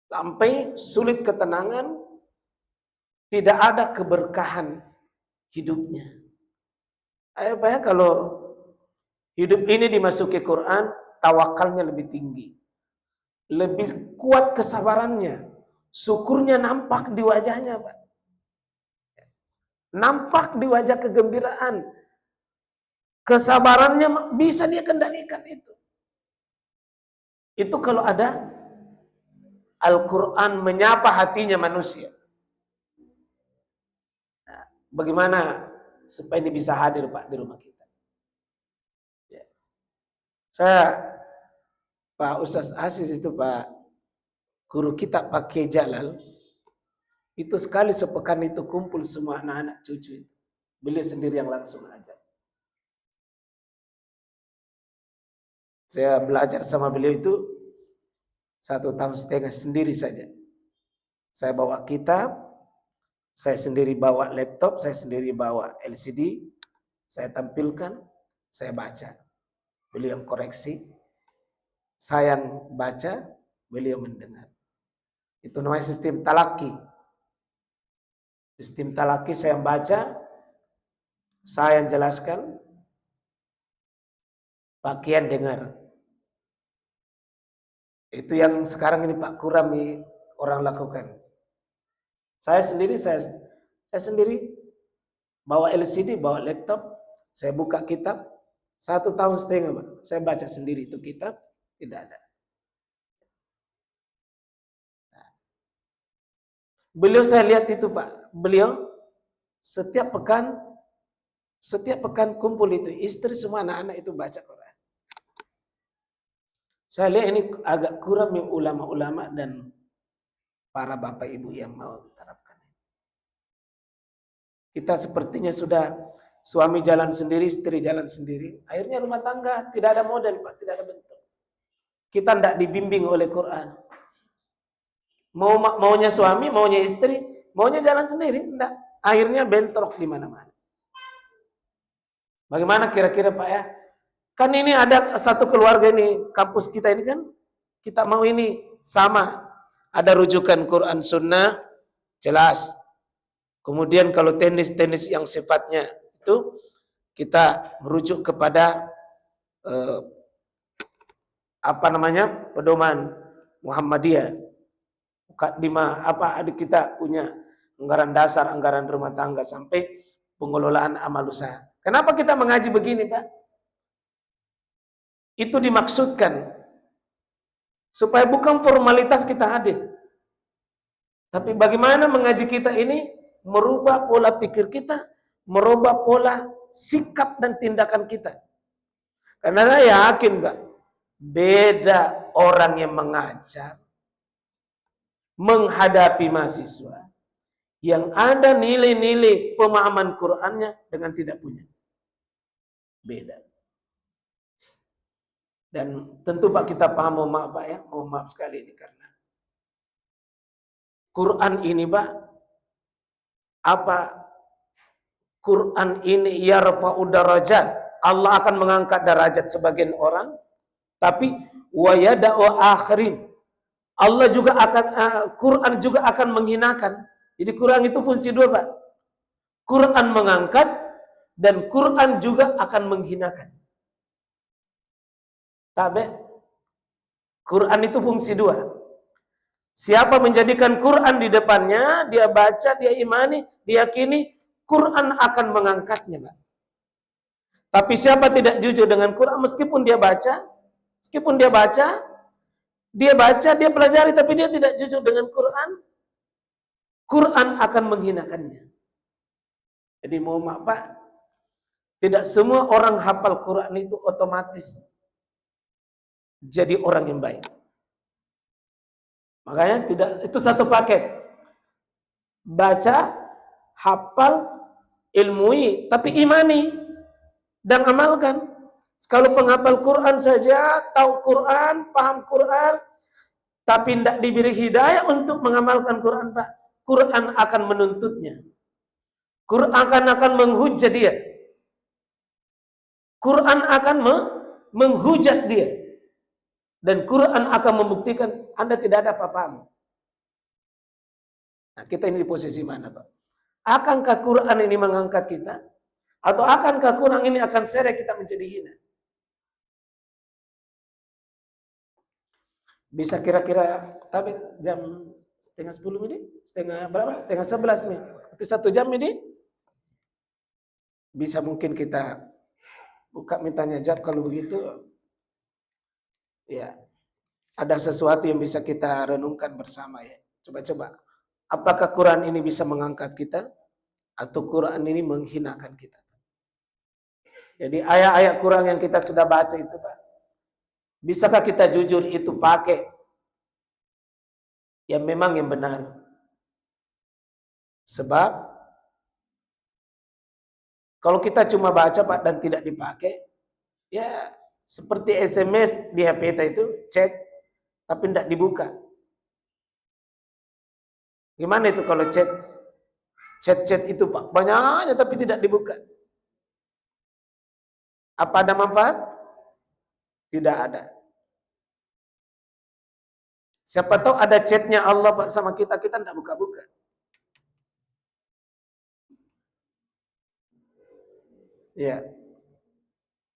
sampai sulit ketenangan, tidak ada keberkahan hidupnya. Pak ya, kalau hidup ini dimasuki Quran, tawakalnya lebih tinggi, lebih kuat kesabarannya, syukurnya nampak di wajahnya Pak. Nampak di wajah kegembiraan. Kesabarannya bisa dia kendalikan itu. Itu kalau ada Al-Quran menyapa hatinya manusia. Nah, bagaimana supaya ini bisa hadir Pak di rumah kita? Ya. Saya, Pak Ustaz Asis itu Pak, guru kita Pak Kiai Jalal, itu sekali sepekan itu kumpul semua anak-anak cucu itu. Beliau sendiri yang langsung ajar. Saya belajar sama beliau itu 1,5 tahun sendiri saja. Saya bawa kitab, saya sendiri bawa laptop, saya sendiri bawa LCD, saya tampilkan, saya baca. Beliau yang koreksi, saya yang baca, beliau mendengar. Itu namanya sistem talaki. Sistem talaki saya yang baca, saya yang jelaskan, bagian dengar. Itu yang sekarang ini Pak Kurami orang lakukan. Saya sendiri bawa LCD, bawa laptop, saya buka kitab, 1,5 tahun Pak. Saya baca sendiri itu kitab, tidak ada. Beliau saya lihat itu Pak, beliau setiap pekan kumpul itu, istri semua anak-anak itu baca Quran. Saya lihat ini agak kurang ulama-ulama dan para bapak ibu yang mau terapkan. Kita sepertinya sudah suami jalan sendiri, istri jalan sendiri. Akhirnya rumah tangga tidak ada model Pak, tidak ada bentuk. Kita tidak dibimbing oleh Quran. Maunya suami, maunya istri, maunya jalan sendiri, tidak. Akhirnya bentrok di mana-mana. Bagaimana kira-kira Pak ya? Kan ini ada satu keluarga ini, kampus kita ini kan, kita mau ini sama. Ada rujukan Quran Sunnah, jelas. Kemudian kalau tenis-tenis yang sifatnya itu, kita merujuk kepada pedoman Muhammadiyah. Mukadimah apa adik kita punya anggaran dasar, anggaran rumah tangga sampai pengelolaan amal usaha. Kenapa kita mengaji begini, Pak? Itu dimaksudkan supaya bukan formalitas kita hadir, tapi bagaimana mengaji kita ini merubah pola pikir kita, merubah pola sikap dan tindakan kita. Karena saya yakin, Pak, beda orang yang mengajar menghadapi mahasiswa yang ada nilai-nilai pemahaman Qur'annya dengan tidak punya. Beda. Dan tentu Pak kita paham, mohon maaf Pak ya, mohon maaf sekali ini karena Quran ini Pak, Quran ini yarfa'u darajat, Allah akan mengangkat derajat sebagian orang, tapi wa yada'u akhirin, Allah juga akan Quran juga akan menghinakan. Jadi Quran itu fungsi dua Pak, Quran mengangkat dan Quran juga akan menghinakan. Tabe, Quran itu fungsi dua. Siapa menjadikan Quran di depannya, dia baca, dia imani, dia yakini, Quran akan mengangkatnya, Pak. Tapi siapa tidak jujur dengan Quran, meskipun dia baca, dia pelajari, tapi dia tidak jujur dengan Quran, Quran akan menghinakannya. Jadi mohon maaf Pak, tidak semua orang hafal Quran itu otomatis jadi orang yang baik. Makanya tidak, itu satu paket. Baca, hafal, ilmui, tapi imani dan amalkan. Kalau penghafal Quran saja, tahu Quran, paham Quran, tapi tidak diberi hidayah untuk mengamalkan Quran, Pak, Quran akan menuntutnya. Quran akan menghujat dia. Quran akan menghujat dia. Dan Quran akan membuktikan Anda tidak ada apa-apamu. Nah, kita ini di posisi mana, Pak? Akankah Quran ini mengangkat kita? Atau akankah Quran ini akan seret kita menjadi hina? Bisa kira-kira, tapi jam setengah 10 ini? Setengah berapa? Setengah 11 nih. Itu 1 jam ini? Bisa mungkin kita buka mintanya jawab kalau begitu. Ya, ada sesuatu yang bisa kita renungkan bersama ya. Coba-coba. Apakah Quran ini bisa mengangkat kita? Atau Quran ini menghinakan kita? Jadi ayat-ayat Quran yang kita sudah baca itu Pak, bisakah kita jujur itu pakai yang memang yang benar? Sebab kalau kita cuma baca Pak dan tidak dipakai, ya seperti SMS di HP kita itu, chat, tapi tidak dibuka. Gimana itu kalau chat? Chat-chat itu Pak, banyaknya tapi tidak dibuka. Apa ada manfaat? Tidak ada. Siapa tahu ada chatnya Allah Pak sama kita, kita tidak buka-buka. Ya.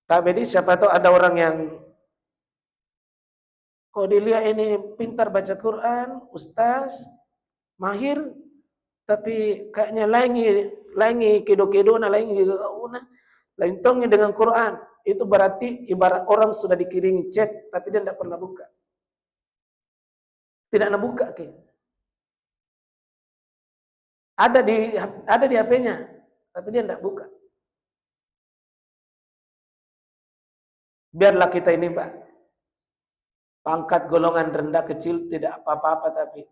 Tapi siapa tahu ada orang yang kok dilihat ini pintar baca Quran, ustaz, mahir, tapi kayaknya lainnya kedo-kedo na lainnya gauna, lain tongnya dengan Quran. Itu berarti ibarat orang sudah dikirim chat tapi dia tidak pernah buka. Tidak pernah buka ke. Ada di HP-nya, tapi dia tidak buka. Biarlah kita ini Pak, pangkat golongan rendah kecil tidak apa-apa, tapi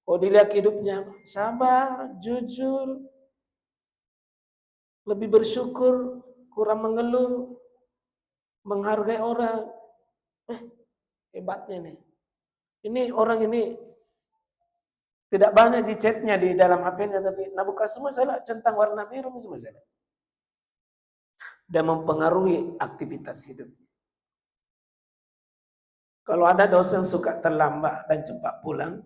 dilihat hidupnya sabar, jujur, lebih bersyukur, kurang mengeluh, menghargai orang. Hebatnya nih. Ini orang ini tidak banyak di chatnya di dalam HP-nya, tapi buka semua salah, centang warna biru semua salah. Dan mempengaruhi aktivitas hidupnya. Kalau ada dosen suka terlambat dan cepat pulang,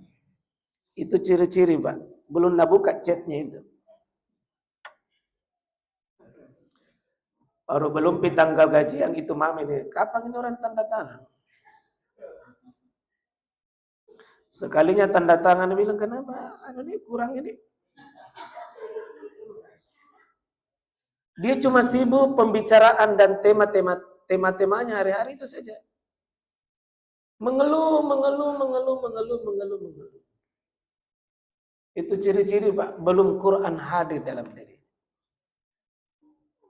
itu ciri-ciri, Pak. Belum buka chatnya itu. Baru belum tanggal gaji yang itu mami nih. Kapan ini orang tanda tangan? Sekalinya tanda tangan bilang kenapa? Ini kurang ini. Dia cuma sibuk pembicaraan dan tema-temanya hari-hari itu saja. Mengeluh. Itu ciri-ciri, Pak. Belum Quran hadir dalam diri.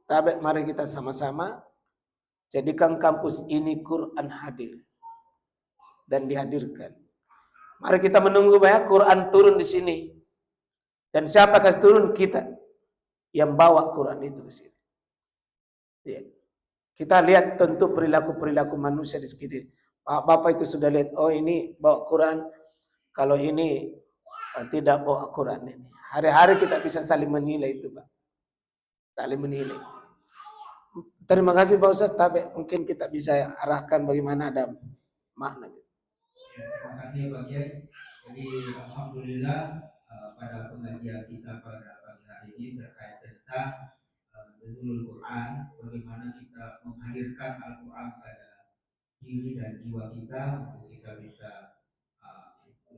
Tapi mari kita sama-sama jadikan kampus ini Quran hadir dan dihadirkan. Mari kita menunggu banyak Quran turun di sini. Dan siapa kasih turun? Kita yang bawa Quran itu ke sini. Ya. Kita lihat tentu perilaku-perilaku manusia di sekitar. Bapak itu sudah lihat, oh ini bawa Quran, kalau ini tidak bawa Quran ini. Hari-hari kita bisa saling menilai itu, Pak. Saling menilai. Terima kasih Pak Ustaz, tapi mungkin kita bisa arahkan bagaimana ada makna. Terima kasih Pak Kiai. Jadi alhamdulillah pada pengajian kita pada pagi hari ini terkait tentang nuzulul Quran, bagaimana kita menghadirkan Al-Quran pada diri dan jiwa kita untuk kita bisa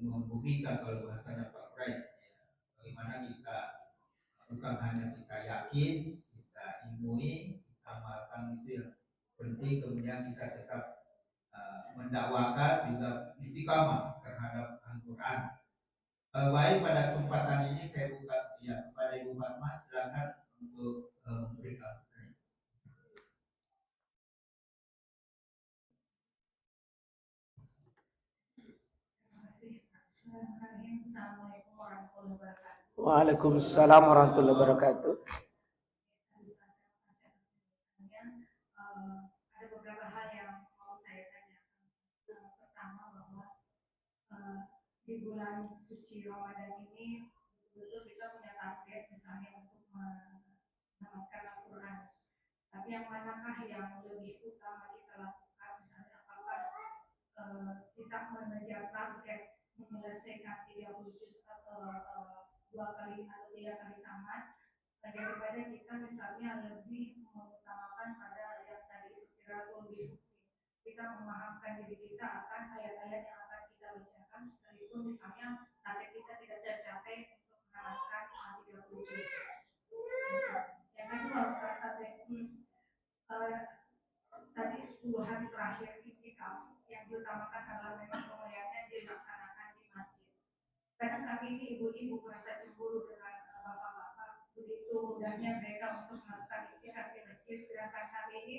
membuktikan kalau bahasanya Pak Pres, bagaimana kita bukan hanya kita yakin, kita ilmui, kita amalkan itu yang penting, kemudian kita tetap mendakwakan juga istiqamah terhadap Al-Quran. Baik, pada kesempatan ini saya buka ya kepada Ibu Fatma, silakan untuk memberikan. Assalamualaikum warahmatullahi wabarakatuh. Waalaikumsalam warahmatullahi wabarakatuh. Ada beberapa hal yang mau saya tanyakan. Pertama bahwa di bulan suci Ramadan ini betul kita punya target misalnya untuk menamatkan Al-Quran. Tapi yang manakah yang lebih utama kita lakukan? Misalnya apakah kita mengejar target menyelesaikan 30 juz atau 2 kali atau 3 kali tamat, daripada kita misalnya lebih mengutamakan pada yang tadi itu kira-kira lebih kita memahamkan diri kita akan ayat-ayat yang akan kita bacakan, sekalipun misalnya target kita tidak tercapai untuk menamatkan 30 juz. Yang kedua, tadi 10 hari terakhir iktikaf yang diutamakan adalah memang pemulihannya dilaksanakan di masjid. Kadang kami ini ibu-ibu merasa cemburu dengan bapak-bapak, begitu mudahnya mereka untuk melakukan iktikaf di masjid, sedangkan kami ini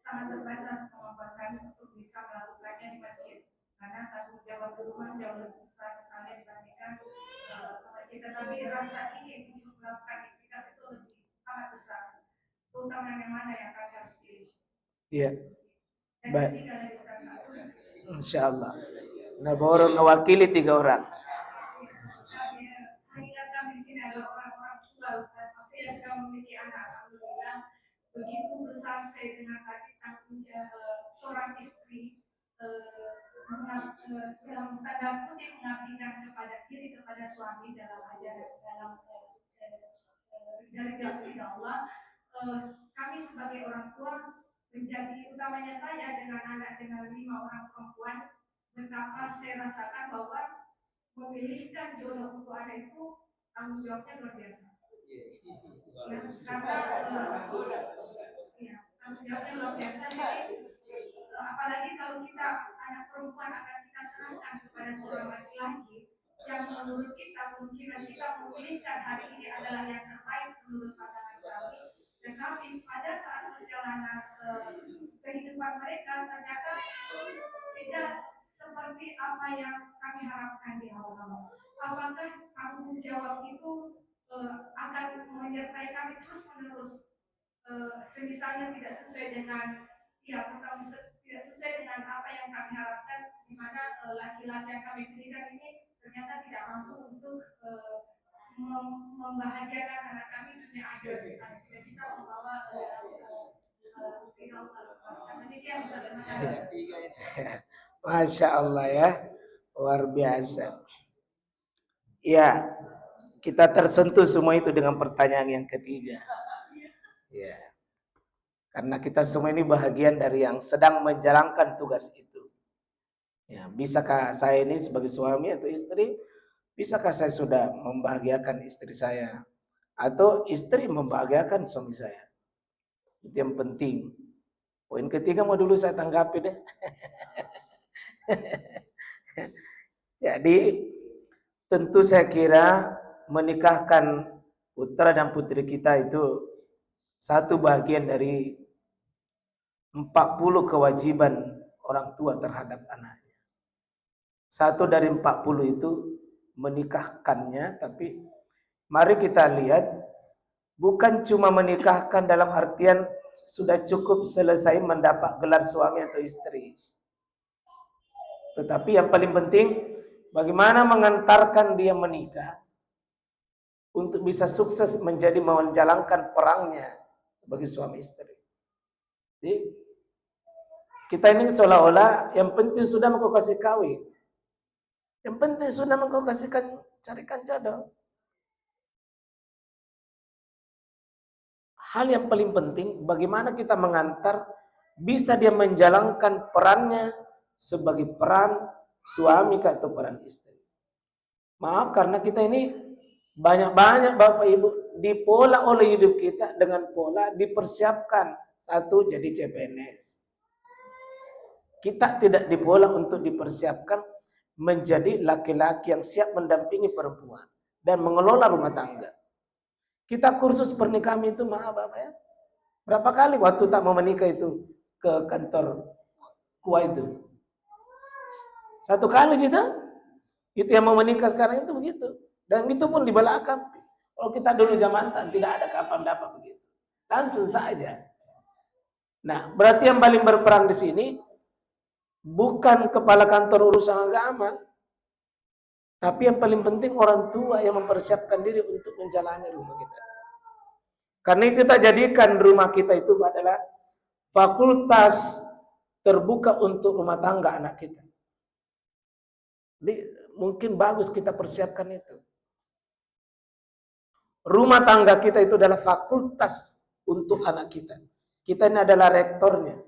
sangat terbatas kemampuan kami untuk bisa melakukannya di masjid. Karena tanggung jawab di rumah jauh lebih besar misalnya dibandingkan ke masjid. Tetapi rasa ingin untuk melakukan iktikaf itu lebih sangat besar. Terutama yang mana yang kami harus pilih. Iya. Baik. Insya Allah. Nah, baru mewakili 3 orang. Hanya kami di sini adalah orang-orang tua, Ustaz. Saya sudah memiliki anak, alhamdulillah. Begitu besar saya dengan tadi tanggung jawab seorang istri dalam tanda kutip mengabdikan kepada diri kepada suami dalam ajaran dalam dari tidak Allah. Kami sebagai orang tua menjadi utamanya saya dengan anak dengan 5 orang perempuan, betapa saya rasakan bahwa memilihkan jodoh untuk anak itu tanggung jawabnya luar biasa. Ya, karena tanggung jawabnya luar biasa. Jadi apalagi kalau kita anak perempuan akan kita serahkan kepada seorang laki-laki yang menurut kita kemungkinan kita memilihkan hari ini adalah yang terbaik menurut pandangan kami. Tetapi pada saat perjalanan kehidupan mereka ternyata tidak seperti apa yang kami harapkan di awal-awal. Apakah tanggung jawab itu akan menyertai kami terus-menerus? Semisalnya tidak sesuai dengan tidak sesuai dengan apa yang kami harapkan, di mana laki-laki yang kami pilihkan ini ternyata tidak mampu untuk membahagiakan anak kami dunia akhirat, tidak bisa membawa dalam final. Karena ini dia Masya Allah ya, luar biasa. Ya, kita tersentuh semua itu dengan pertanyaan yang ketiga. Ya, karena kita semua ini bahagian dari yang sedang menjalankan tugas itu. Ya, bisakah saya ini sebagai suami atau istri, bisakah saya sudah membahagiakan istri saya atau istri membahagiakan suami saya? Itu yang penting. Poin ketiga mau dulu saya tanggapi deh. Jadi tentu saya kira menikahkan putra dan putri kita itu satu bagian dari 40 kewajiban orang tua terhadap anaknya. Satu dari 40 itu menikahkannya, tapi mari kita lihat bukan cuma menikahkan dalam artian sudah cukup selesai mendapat gelar suami atau istri. Tetapi yang paling penting bagaimana mengantarkan dia menikah untuk bisa sukses menjalankan perangnya bagi suami istri. Jadi kita ini seolah-olah yang penting sudah engkau kasih kawin. Yang penting sudah engkau kasihkan carikan jodoh. Hal yang paling penting bagaimana kita mengantar bisa dia menjalankan perannya sebagai peran suami atau peran istri. Maaf karena kita ini banyak-banyak Bapak Ibu dipola oleh hidup kita dengan pola dipersiapkan satu jadi CPNS. Kita tidak dipola untuk dipersiapkan menjadi laki-laki yang siap mendampingi perempuan dan mengelola rumah tangga. Kita kursus pernikahan itu maaf Bapak ya. Berapa kali waktu tak mau menikah itu ke kantor KUA itu? Satu kali sih itu. Itu yang mau menikah sekarang itu begitu. Dan itu pun di belakang. Kalau kita dulu zaman tidak ada kapan dapat begitu. Langsung saja. Nah, berarti yang paling berperan di sini bukan kepala kantor urusan agama, tapi yang paling penting orang tua yang mempersiapkan diri untuk menjalani rumah kita. Karena kita jadikan rumah kita itu adalah fakultas terbuka untuk rumah tangga anak kita. Jadi mungkin bagus kita persiapkan itu. Rumah tangga kita itu adalah fakultas untuk anak kita. Kita ini adalah rektornya.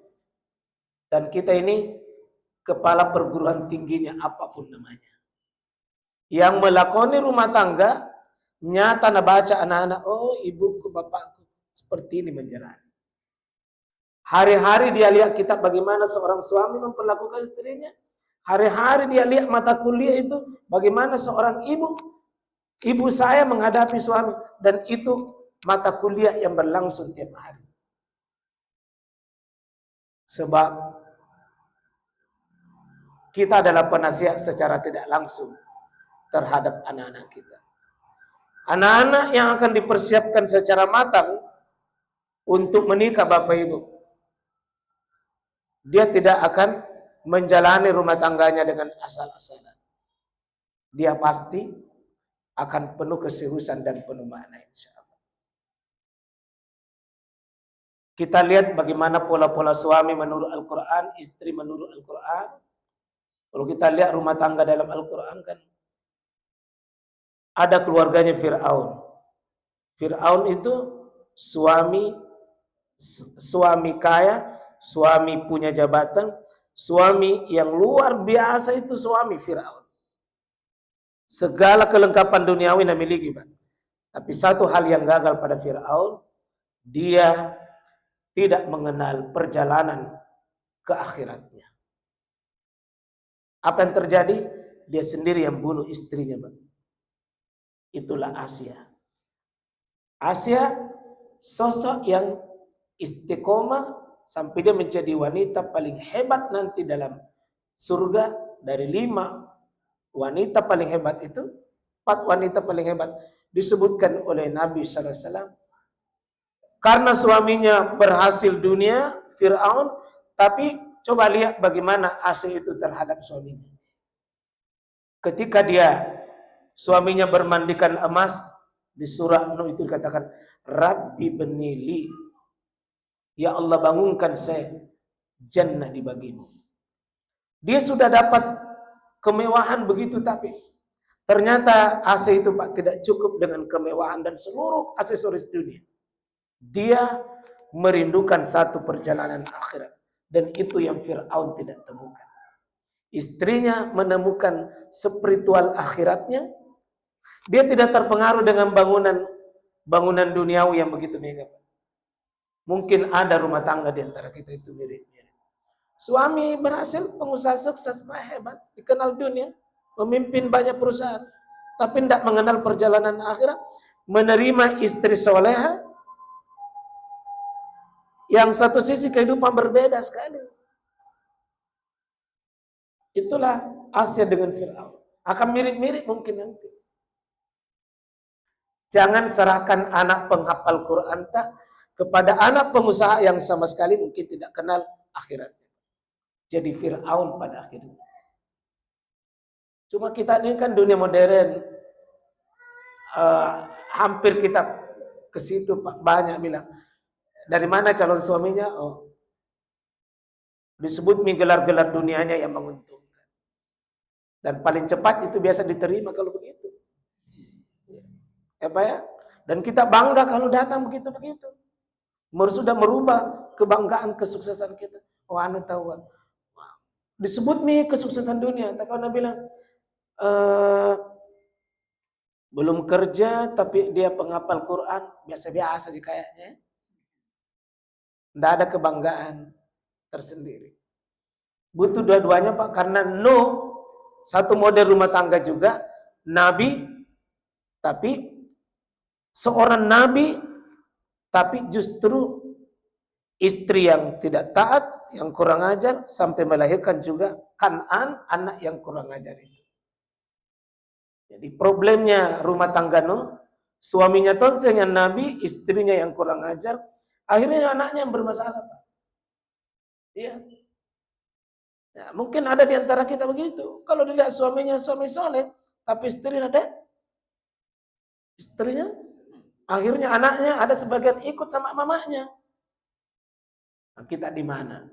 Dan kita ini kepala perguruan tingginya apapun namanya. Yang melakoni rumah tangga, nyata na baca anak-anak, oh ibuku, bapakku, seperti ini menjalani. Hari-hari dia lihat kita bagaimana seorang suami memperlakukan istrinya. Hari-hari dia lihat mata kuliah itu bagaimana seorang ibu saya menghadapi suami. Dan itu mata kuliah yang berlangsung tiap hari. Sebab kita adalah penasihat secara tidak langsung terhadap anak-anak kita. Anak-anak yang akan dipersiapkan secara matang untuk menikah Bapak Ibu. Dia tidak akan menjalani rumah tangganya dengan asal-asalan. Dia pasti akan penuh keseriusan dan penuh makna insyaallah. Kita lihat bagaimana pola-pola suami menurut Al-Quran, istri menurut Al-Quran. Kalau kita lihat rumah tangga dalam Al-Quran kan ada keluarganya Fir'aun. Fir'aun itu suami kaya, suami punya jabatan, suami yang luar biasa itu suami Fir'aun. Segala kelengkapan duniawi yang miliki, Pak. Tapi satu hal yang gagal pada Fir'aun, dia tidak mengenal perjalanan ke akhiratnya. Apa yang terjadi? Dia sendiri yang bunuh istrinya, Pak. Itulah Asia. Asia sosok yang istiqomah sampai dia menjadi wanita paling hebat nanti dalam surga. Dari 5 wanita paling hebat itu, 4 wanita paling hebat disebutkan oleh Nabi sallallahu alaihi wasallam. Karena suaminya berhasil dunia, Fir'aun, tapi coba lihat bagaimana Asia itu terhadap suaminya. Ketika suaminya bermandikan emas, di surah Nuh itu dikatakan, Rabbi benili, ya Allah bangunkan saya jannah di bagimu. Dia sudah dapat kemewahan begitu, tapi ternyata AC itu Pak tidak cukup dengan kemewahan dan seluruh aksesoris dunia. Dia merindukan satu perjalanan akhirat. Dan itu yang Fir'aun tidak temukan. Istrinya menemukan spiritual akhiratnya. Dia tidak terpengaruh dengan bangunan duniawi yang begitu megah. Mungkin ada rumah tangga di antara kita itu mirip-mirip. Suami berhasil, pengusaha sukses, hebat, dikenal dunia, memimpin banyak perusahaan, tapi tidak mengenal perjalanan akhirat. Menerima istri soleha, yang satu sisi kehidupan berbeda sekali. Itulah Asia dengan Fir'aun. Akan mirip-mirip mungkin nanti. Jangan serahkan anak penghafal Quran kepada anak pengusaha yang sama sekali mungkin tidak kenal akhirat. Jadi Fir'aun pada akhirnya. Cuma kita ini kan dunia modern, hampir kita ke situ Pak, banyak bilang, dari mana calon suaminya? Oh, disebut gelar-gelar dunianya yang menguntungkan. Dan paling cepat itu biasa diterima kalau begitu. Ya Pak ya? Dan kita bangga kalau datang begitu-begitu. Sudah merubah kebanggaan kesuksesan kita. Oh anu tahu Pak. Disebut kesuksesan dunia. Tapi Anda bilang, belum kerja tapi dia penghafal Quran, biasa-biasa aja kayaknya. Tidak ada kebanggaan tersendiri. Butuh dua-duanya Pak, karena Nuh satu model rumah tangga juga, nabi, tapi seorang nabi, tapi justru istri yang tidak taat, yang kurang ajar, sampai melahirkan juga Kan'an, anak yang kurang ajar itu. Jadi problemnya rumah tangga Nuh, suaminya tonsengnya nabi, istrinya yang kurang ajar, akhirnya anaknya yang bermasalah Pak. Iya. Ya, mungkin ada di antara kita begitu. Kalau dilihat suaminya suami soleh, tapi istrinya, akhirnya anaknya ada sebagian ikut sama mamanya. Nah, kita di mana?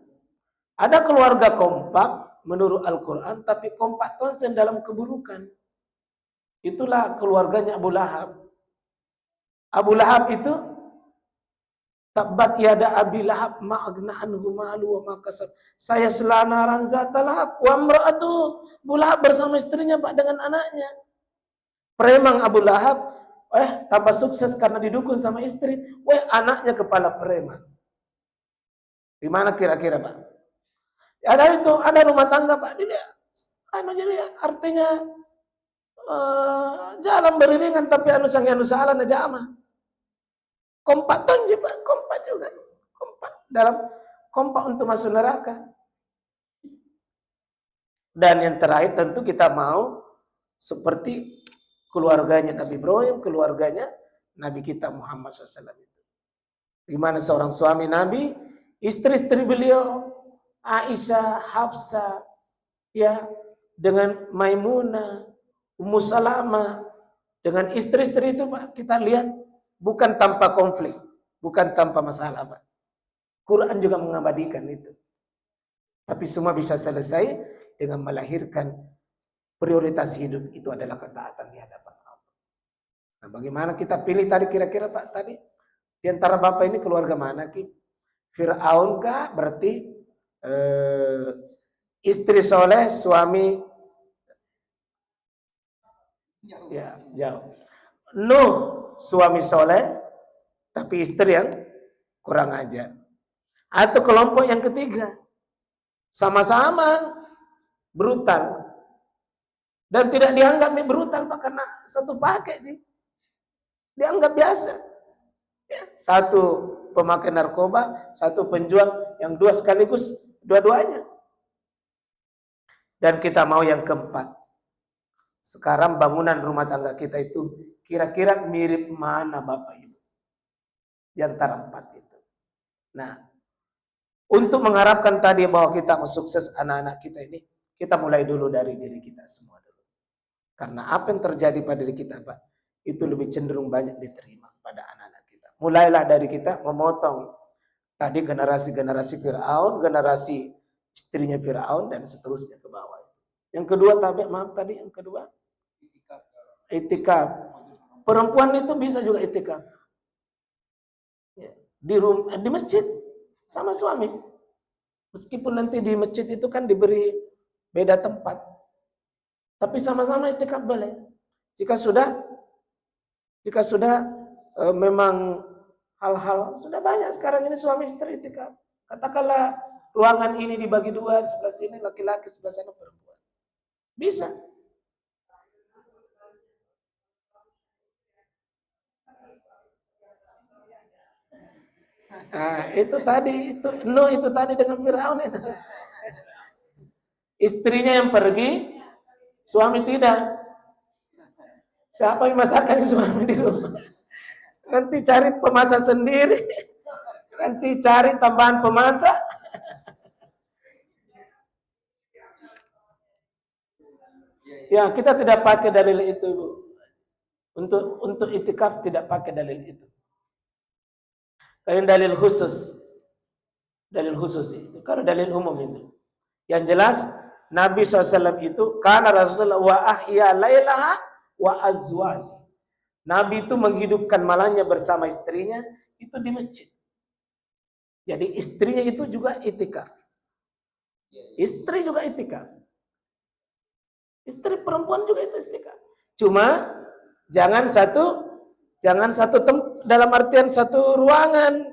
Ada keluarga kompak menurut Al-Quran, tapi kompak konsen dalam keburukan. Itulah keluarganya Abu Lahab. Abu Lahab itu tabbat yada Abi Lahab ma'agna anhu malu wa makasab. Saya selanaran zata lahab wa imra'atu. Abu Lahab bersama istrinya Pak dengan anaknya. Premang Abu Lahab, tambah sukses karena didukung sama istri. Anaknya kepala preman. Di mana kira-kira Pak? Ada itu, ada rumah tangga Pak. Dilihat, jadi artinya jalan beriringan tapi sangi salah na jama. Kompak tonji Pak, kompak juga. Kompak untuk masuk neraka. Dan yang terakhir tentu kita mau seperti keluarganya Nabi Ibrahim, keluarganya Nabi kita Muhammad SAW itu. Gimana seorang suami Nabi, istri-istri beliau, Aisyah, Hafsah, ya, dengan Maimunah, Ummu Salamah, dengan istri-istri itu Pak, kita lihat bukan tanpa konflik, bukan tanpa masalah Pak. Quran juga mengabadikan itu. Tapi semua bisa selesai dengan melahirkan prioritas hidup itu adalah ketaatan di hadapan Allah. Nah, bagaimana kita pilih tadi kira-kira Pak tadi? Di antara Bapak ini keluarga mana Ki? Fir'aun kah? Berarti istri soleh, suami ya jauh. Nuh suami soleh, tapi istri yang kurang ajar. Atau kelompok yang ketiga, sama-sama brutal dan tidak dianggap brutal Pak karena satu paket sih, dianggap biasa. Ya, satu pemakai narkoba, satu penjual, yang dua sekaligus dua-duanya. Dan kita mau yang keempat. Sekarang bangunan rumah tangga kita itu kira-kira mirip mana Bapak Ibu? Di antara empat itu. Nah, untuk mengharapkan tadi bahwa kita mau sukses anak-anak kita ini, kita mulai dulu dari diri kita semua dulu. Karena apa yang terjadi pada diri kita Pak, itu lebih cenderung banyak diterima pada anak-anak kita. Mulailah dari kita memotong tadi generasi-generasi Fir'aun, generasi istrinya Firaun dan seterusnya ke bawah. Yang kedua yang kedua itikaf. Perempuan itu bisa juga itikaf. Ya, di masjid sama suami. Meskipun nanti di masjid itu kan diberi beda tempat. Tapi sama-sama itikaf boleh. Jika sudah memang hal-hal sudah banyak sekarang ini suami istri itikaf. Katakanlah ruangan ini dibagi dua, sebelah sini laki-laki, sebelah sana perempuan. Bisa. Nah, itu tadi dengan Firaun itu. Istrinya yang pergi, suami tidak. Siapa yang masakkan suami di rumah? Nanti cari pemasak sendiri. Nanti cari tambahan pemasak. Ya, kita tidak pakai dalil itu, Bu. Untuk itikaf tidak pakai dalil itu. Kalau dalil khusus itu. Kalau dalil umum itu. Yang jelas Nabi SAW itu karena Rasulullah wa ahya lailaha wa azwaj. Nabi itu menghidupkan malamnya bersama istrinya itu di masjid. Jadi istrinya itu juga itikaf. Istri juga itikaf. Istri perempuan juga itu itikaf. Cuma jangan dalam artian satu ruangan.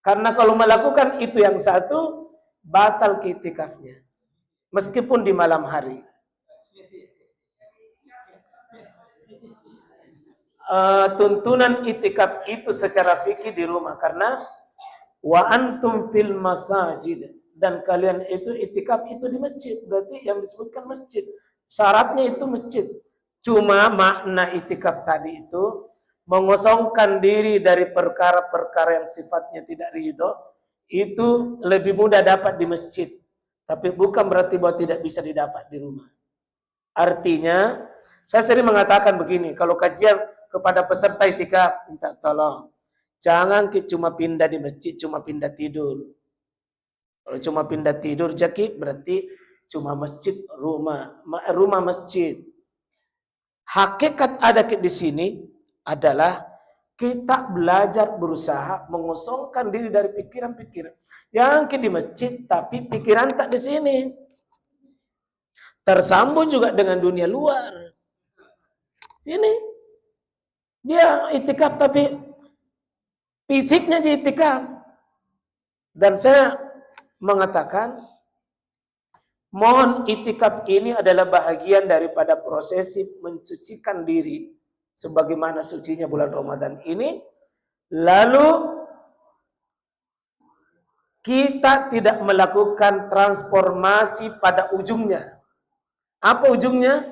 Karena kalau melakukan itu yang satu batal itikafnya. Meskipun di malam hari. Tuntunan itikaf itu secara fikih di rumah karena wa antum fil masajid dan kalian itu itikaf itu di masjid, berarti yang disebutkan masjid. Syaratnya itu masjid. Cuma makna itikaf tadi itu mengosongkan diri dari perkara-perkara yang sifatnya tidak ridho, itu lebih mudah dapat di masjid. Tapi bukan berarti bahwa tidak bisa didapat di rumah. Artinya, saya sering mengatakan begini, kalau kajian kepada peserta itikaf, minta tolong. Jangan cuma pindah di masjid, cuma pindah tidur. Kalau cuma pindah tidur, jaki, berarti cuma masjid, rumah masjid. Hakikat ada di sini adalah kita belajar berusaha mengosongkan diri dari pikiran-pikiran yang di masjid, tapi pikiran tak di sini. Tersambung juga dengan dunia luar. Sini. Dia itikaf tapi fisiknya jadi itikaf. Dan saya mengatakan mohon itikaf ini adalah bahagian daripada prosesi mensucikan diri sebagaimana sucinya bulan Ramadan ini. Lalu kita tidak melakukan transformasi pada ujungnya. Apa ujungnya?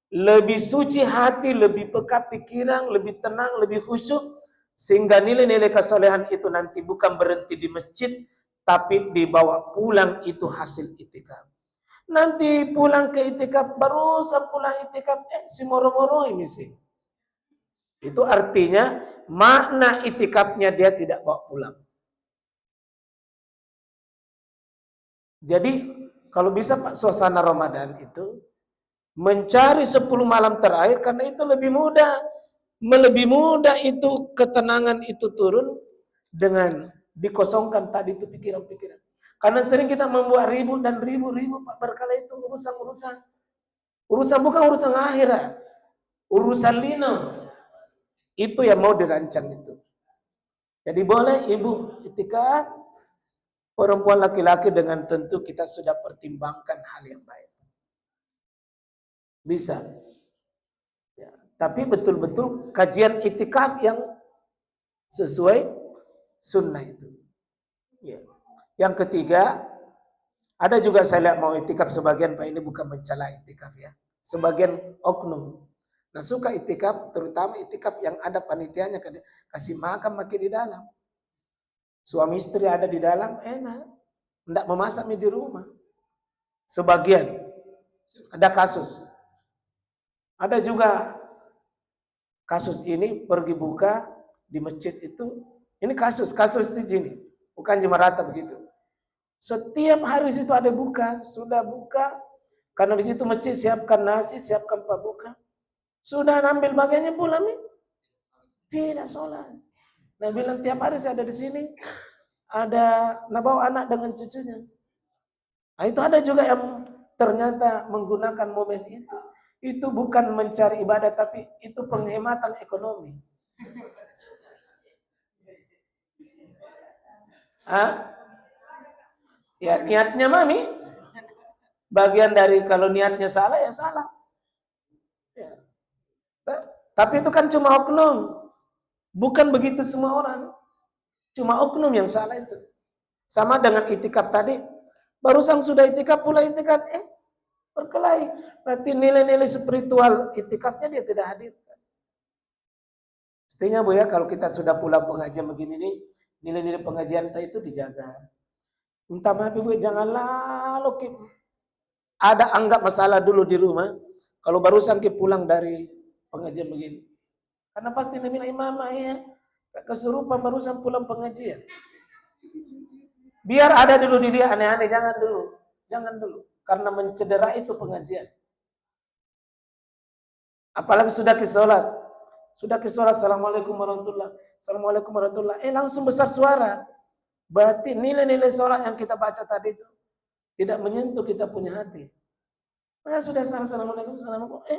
Lebih suci hati, lebih peka pikiran, lebih tenang, lebih khusyuk. Sehingga nilai-nilai kesolehan itu nanti bukan berhenti di masjid, tapi dibawa pulang itu hasil itikaf. Nanti pulang ke itikaf, barusan pulang itikaf, si moro-moro ini sih. Itu artinya makna itikafnya dia tidak bawa pulang. Jadi kalau bisa Pak, suasana Ramadan itu mencari 10 malam terakhir karena itu lebih mudah itu ketenangan itu turun dengan dikosongkan tadi itu pikiran-pikiran. Karena sering kita membuat ribu Pak, berkala itu urusan bukan urusan akhirat, urusan lino itu yang mau dirancang itu. Jadi boleh ibu itikaf perempuan laki-laki dengan tentu kita sudah pertimbangkan hal yang baik. Bisa. Ya, tapi betul-betul kajian itikaf yang sesuai sunnah itu. Ya. Yang ketiga, ada juga saya lihat mau itikaf sebagian Pak, ini bukan mencela itikaf ya. Sebagian oknum. Nah suka itikaf, terutama itikaf yang ada panitianya kasih makan makin di dalam. Suami istri ada di dalam, enak. Tidak memasak di rumah. Sebagian. Ada kasus. Ada juga kasus ini pergi buka di masjid itu. Ini kasus di sini. Bukan cuma rata begitu. Setiap hari situ ada buka, sudah buka. Karena di situ masjid siapkan nasi, siapkan pabuka. Sudah ambil bagiannya pulang nih. Tidak sholat. Nah bilang tiap hari saya ada di sini, ada bawa anak dengan cucunya. Nah, itu ada juga yang ternyata menggunakan momen itu. Itu bukan mencari ibadah, tapi itu penghematan ekonomi. Hah? Ya niatnya mami, bagian dari kalau niatnya salah ya salah. Ya. Tapi itu kan cuma oknum, bukan begitu semua orang. Cuma oknum yang salah itu. Sama dengan itikaf tadi, barusan sudah itikaf pula itikaf, berkelahi. Berarti nilai-nilai spiritual itikafnya dia tidak hadir. Mestinya Bu ya, kalau kita sudah pulang pengajian begini nih, nilai-nilai pengajian itu dijaga. Minta maaf Ibu, jangan lalu ada anggap masalah dulu di rumah. Kalau barusan pulang dari pengajian begini. Karena pasti dia bilang, Imam ya, kesurupan barusan pulang pengajian. Biar ada dulu di dia aneh-aneh, jangan dulu. Jangan dulu. Karena mencederai itu pengajian. Apalagi sudah ke sholat. Sudah ke sholat, Assalamualaikum warahmatullahi wabarakatuh. Assalamualaikum warahmatullahi wabarakatuh. Langsung besar suara. Berarti nilai-nilai sholat yang kita baca tadi itu tidak menyentuh kita punya hati. Sudah Assalamualaikum,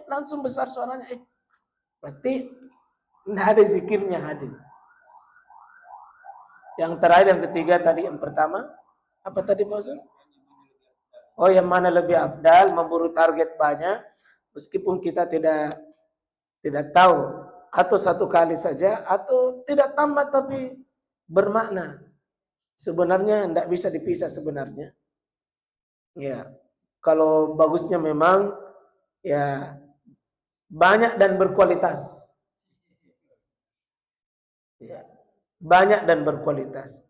langsung besar suaranya. Berarti tidak ada zikirnya hadir. Yang terakhir, yang ketiga tadi, yang pertama apa tadi Pak Ustaz? Oh, yang mana lebih afdal, memburu target banyak meskipun kita tidak tahu, atau satu kali saja, atau tidak tamat tapi bermakna. Sebenarnya tidak bisa dipisah sebenarnya. Ya, kalau bagusnya memang ya banyak dan berkualitas. Ya, banyak dan berkualitas.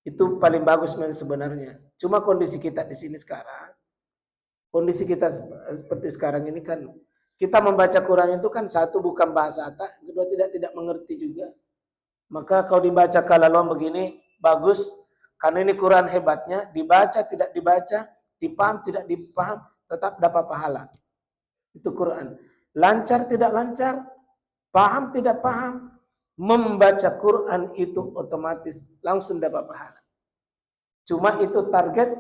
Itu paling bagus sebenarnya. Cuma kondisi kita di sini sekarang, kondisi kita seperti sekarang ini kan, kita membaca Quran itu kan satu bukan bahasa Atak, kedua tidak mengerti juga. Maka kalau dibaca kalalom begini bagus, karena ini Quran hebatnya, dibaca tidak dibaca, dipaham tidak dipaham, tetap dapat pahala. Itu Quran. Lancar tidak lancar, paham tidak paham, membaca Quran itu otomatis langsung dapat pahala. Cuma itu target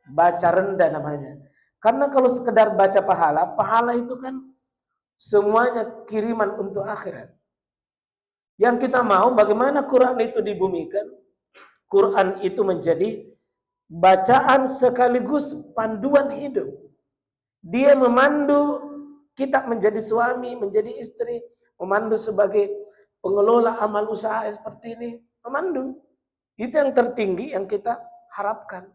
baca rendah namanya. Karena kalau sekedar baca pahala, pahala itu kan semuanya kiriman untuk akhirat. Yang kita mau bagaimana Quran itu dibumikan, Quran itu menjadi bacaan sekaligus panduan hidup. Dia memandu kita menjadi suami, menjadi istri, memandu sebagai pengelola amal usaha seperti ini, memandu. Itu yang tertinggi yang kita harapkan.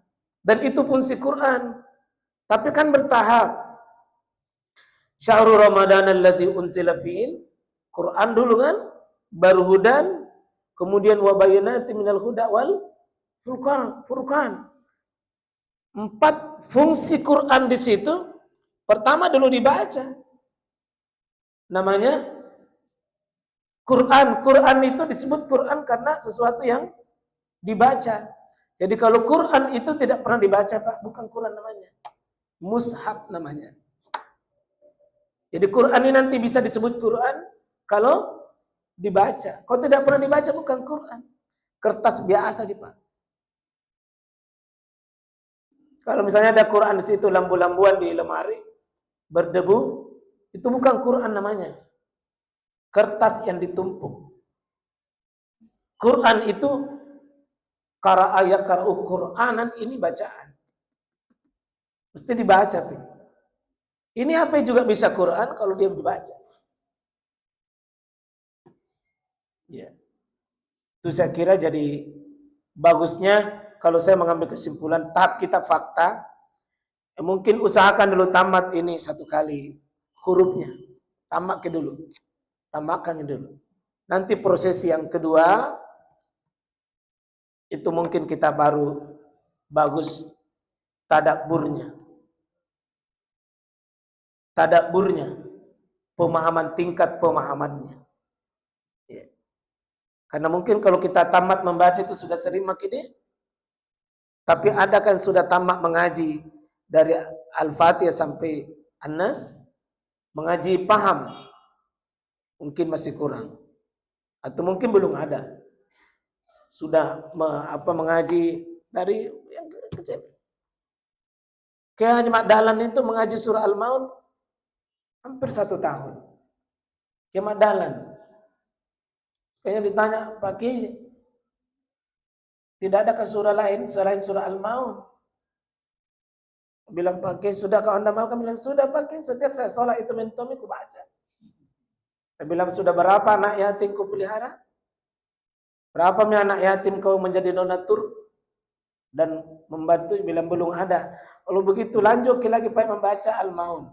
Dan itu fungsi Quran. Tapi kan bertahap. Syahrul Ramadan alladzi unzila fihi Quran dulu kan, baru hudan, kemudian wa bayyinatin minal huda wal furqan. 4 fungsi Quran di situ. Pertama dulu dibaca. Namanya Quran. Quran itu disebut Quran karena sesuatu yang dibaca. Jadi kalau Quran itu tidak pernah dibaca, Pak, bukan Quran namanya. Mushaf namanya. Jadi Quran ini nanti bisa disebut Quran kalau dibaca. Kalau tidak pernah dibaca bukan Quran. Kertas biasa sih, Pak. Kalau misalnya ada Quran di situ lambu-lambuan di lemari berdebu, itu bukan Quran namanya. Kertas yang ditumpuk. Quran itu qara'u Qur'anan, ini bacaan. Mesti dibaca, Pak. Ini HP juga bisa Quran kalau dia dibaca. Ya. Itu saya kira jadi bagusnya kalau saya mengambil kesimpulan tahap kita fakta, mungkin usahakan dulu tamat ini 1 kali hurufnya. Tamatkan dulu. Tamatkan dulu. Nanti proses yang kedua itu mungkin kita baru bagus tadabburnya. Tadabburnya, pemahaman, tingkat pemahamannya. Ya. Karena mungkin kalau kita tamat membaca itu sudah sering makin Tapi ada kan sudah tamat mengaji dari Al-Fatihah sampai An-Nas, mengaji paham, mungkin masih kurang. Atau mungkin belum ada. Sudah mengaji dari yang kecil. Kayak Haji Mat Dahlan itu mengaji surah Al-Maun hampir 1 tahun. Kayak Mat Dahlan. Kayaknya ditanya, Pak Kiai, tidak ada ke surah lain selain surah Al-Maun? Bilang, Pak Kiai, sudah kau anda makan? Bilang, sudah Pak Kiai, setiap saya sholat itu mentomi ku baca. Saya bilang, sudah berapa anak yatim kau pelihara? Berapa anak yatim kau menjadi donatur dan membantu? Bilang, belum ada. Kalau begitu lanjut lagi Pak membaca Al-Maun.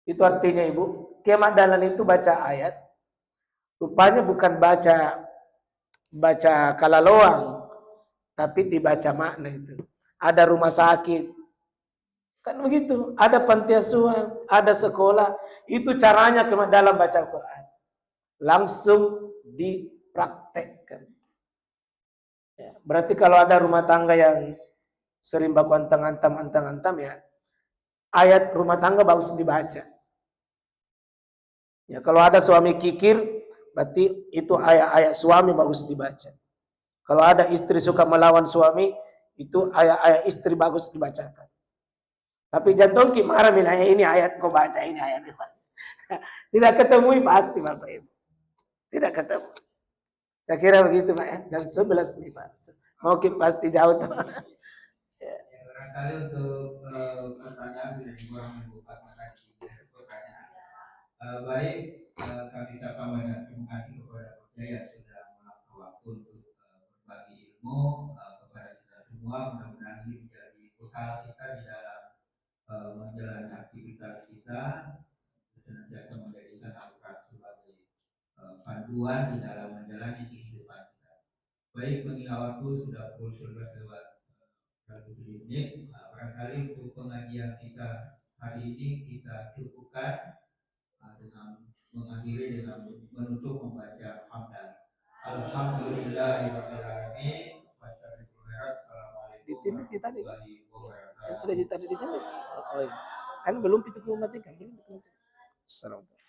Itu artinya Ibu, Kiamat Dahlan itu baca ayat, rupanya bukan baca kalaloang, tapi dibaca makna itu. Ada rumah sakit, kan begitu. Ada panti asuhan, ada sekolah. Itu caranya Kiamat Dahlan baca Al-Quran. Langsung dipraktekkan. Ya, berarti kalau ada rumah tangga yang sering baku antang-antam ya, ayat rumah tangga bagus dibaca. Ya, kalau ada suami kikir, berarti itu ayat-ayat suami bagus dibaca. Kalau ada istri suka melawan suami, itu ayat-ayat istri bagus dibacakan. Tapi jantung marah bilang, ini ayat kau baca, ini ayat kau baca. Tidak ketemu pasti Bapak Ibu. Tidak ketemu. Saya kira begitu Pak ya. Jam 11 nih Pak. Mau pasti jauh tuh. Ya, barangkali untuk pertanyaan sudah kurang membuka makasih pertanyaan. Baik, kami ucapkan banyak terima kasih kepada Pak Kiai yang sudah meluangkan waktu untuk berbagi ilmu kepada kita semua. Mudah-mudahan ini menjadi bekal kita di dalam menjalani aktivitas kita, senantiasa menjadikan Al-Quran sebagai panduan di dalam menjalani kehidupan kita. Baik, mengingat waktu sudah pukul 11 lewat 27 menit, barangkali untuk pengajian kita hari ini kita cukupkan dengan mengakhiri dengan menutup membaca hamdan. Alhamdulillahirabbil alamin. Di Timis ya tadi. Warahmatullahi wabarakatuh. Sudah tadi di Timis. Oh iya. Kan belum itu matikan. Belum itu matikan. Assalamualaikum.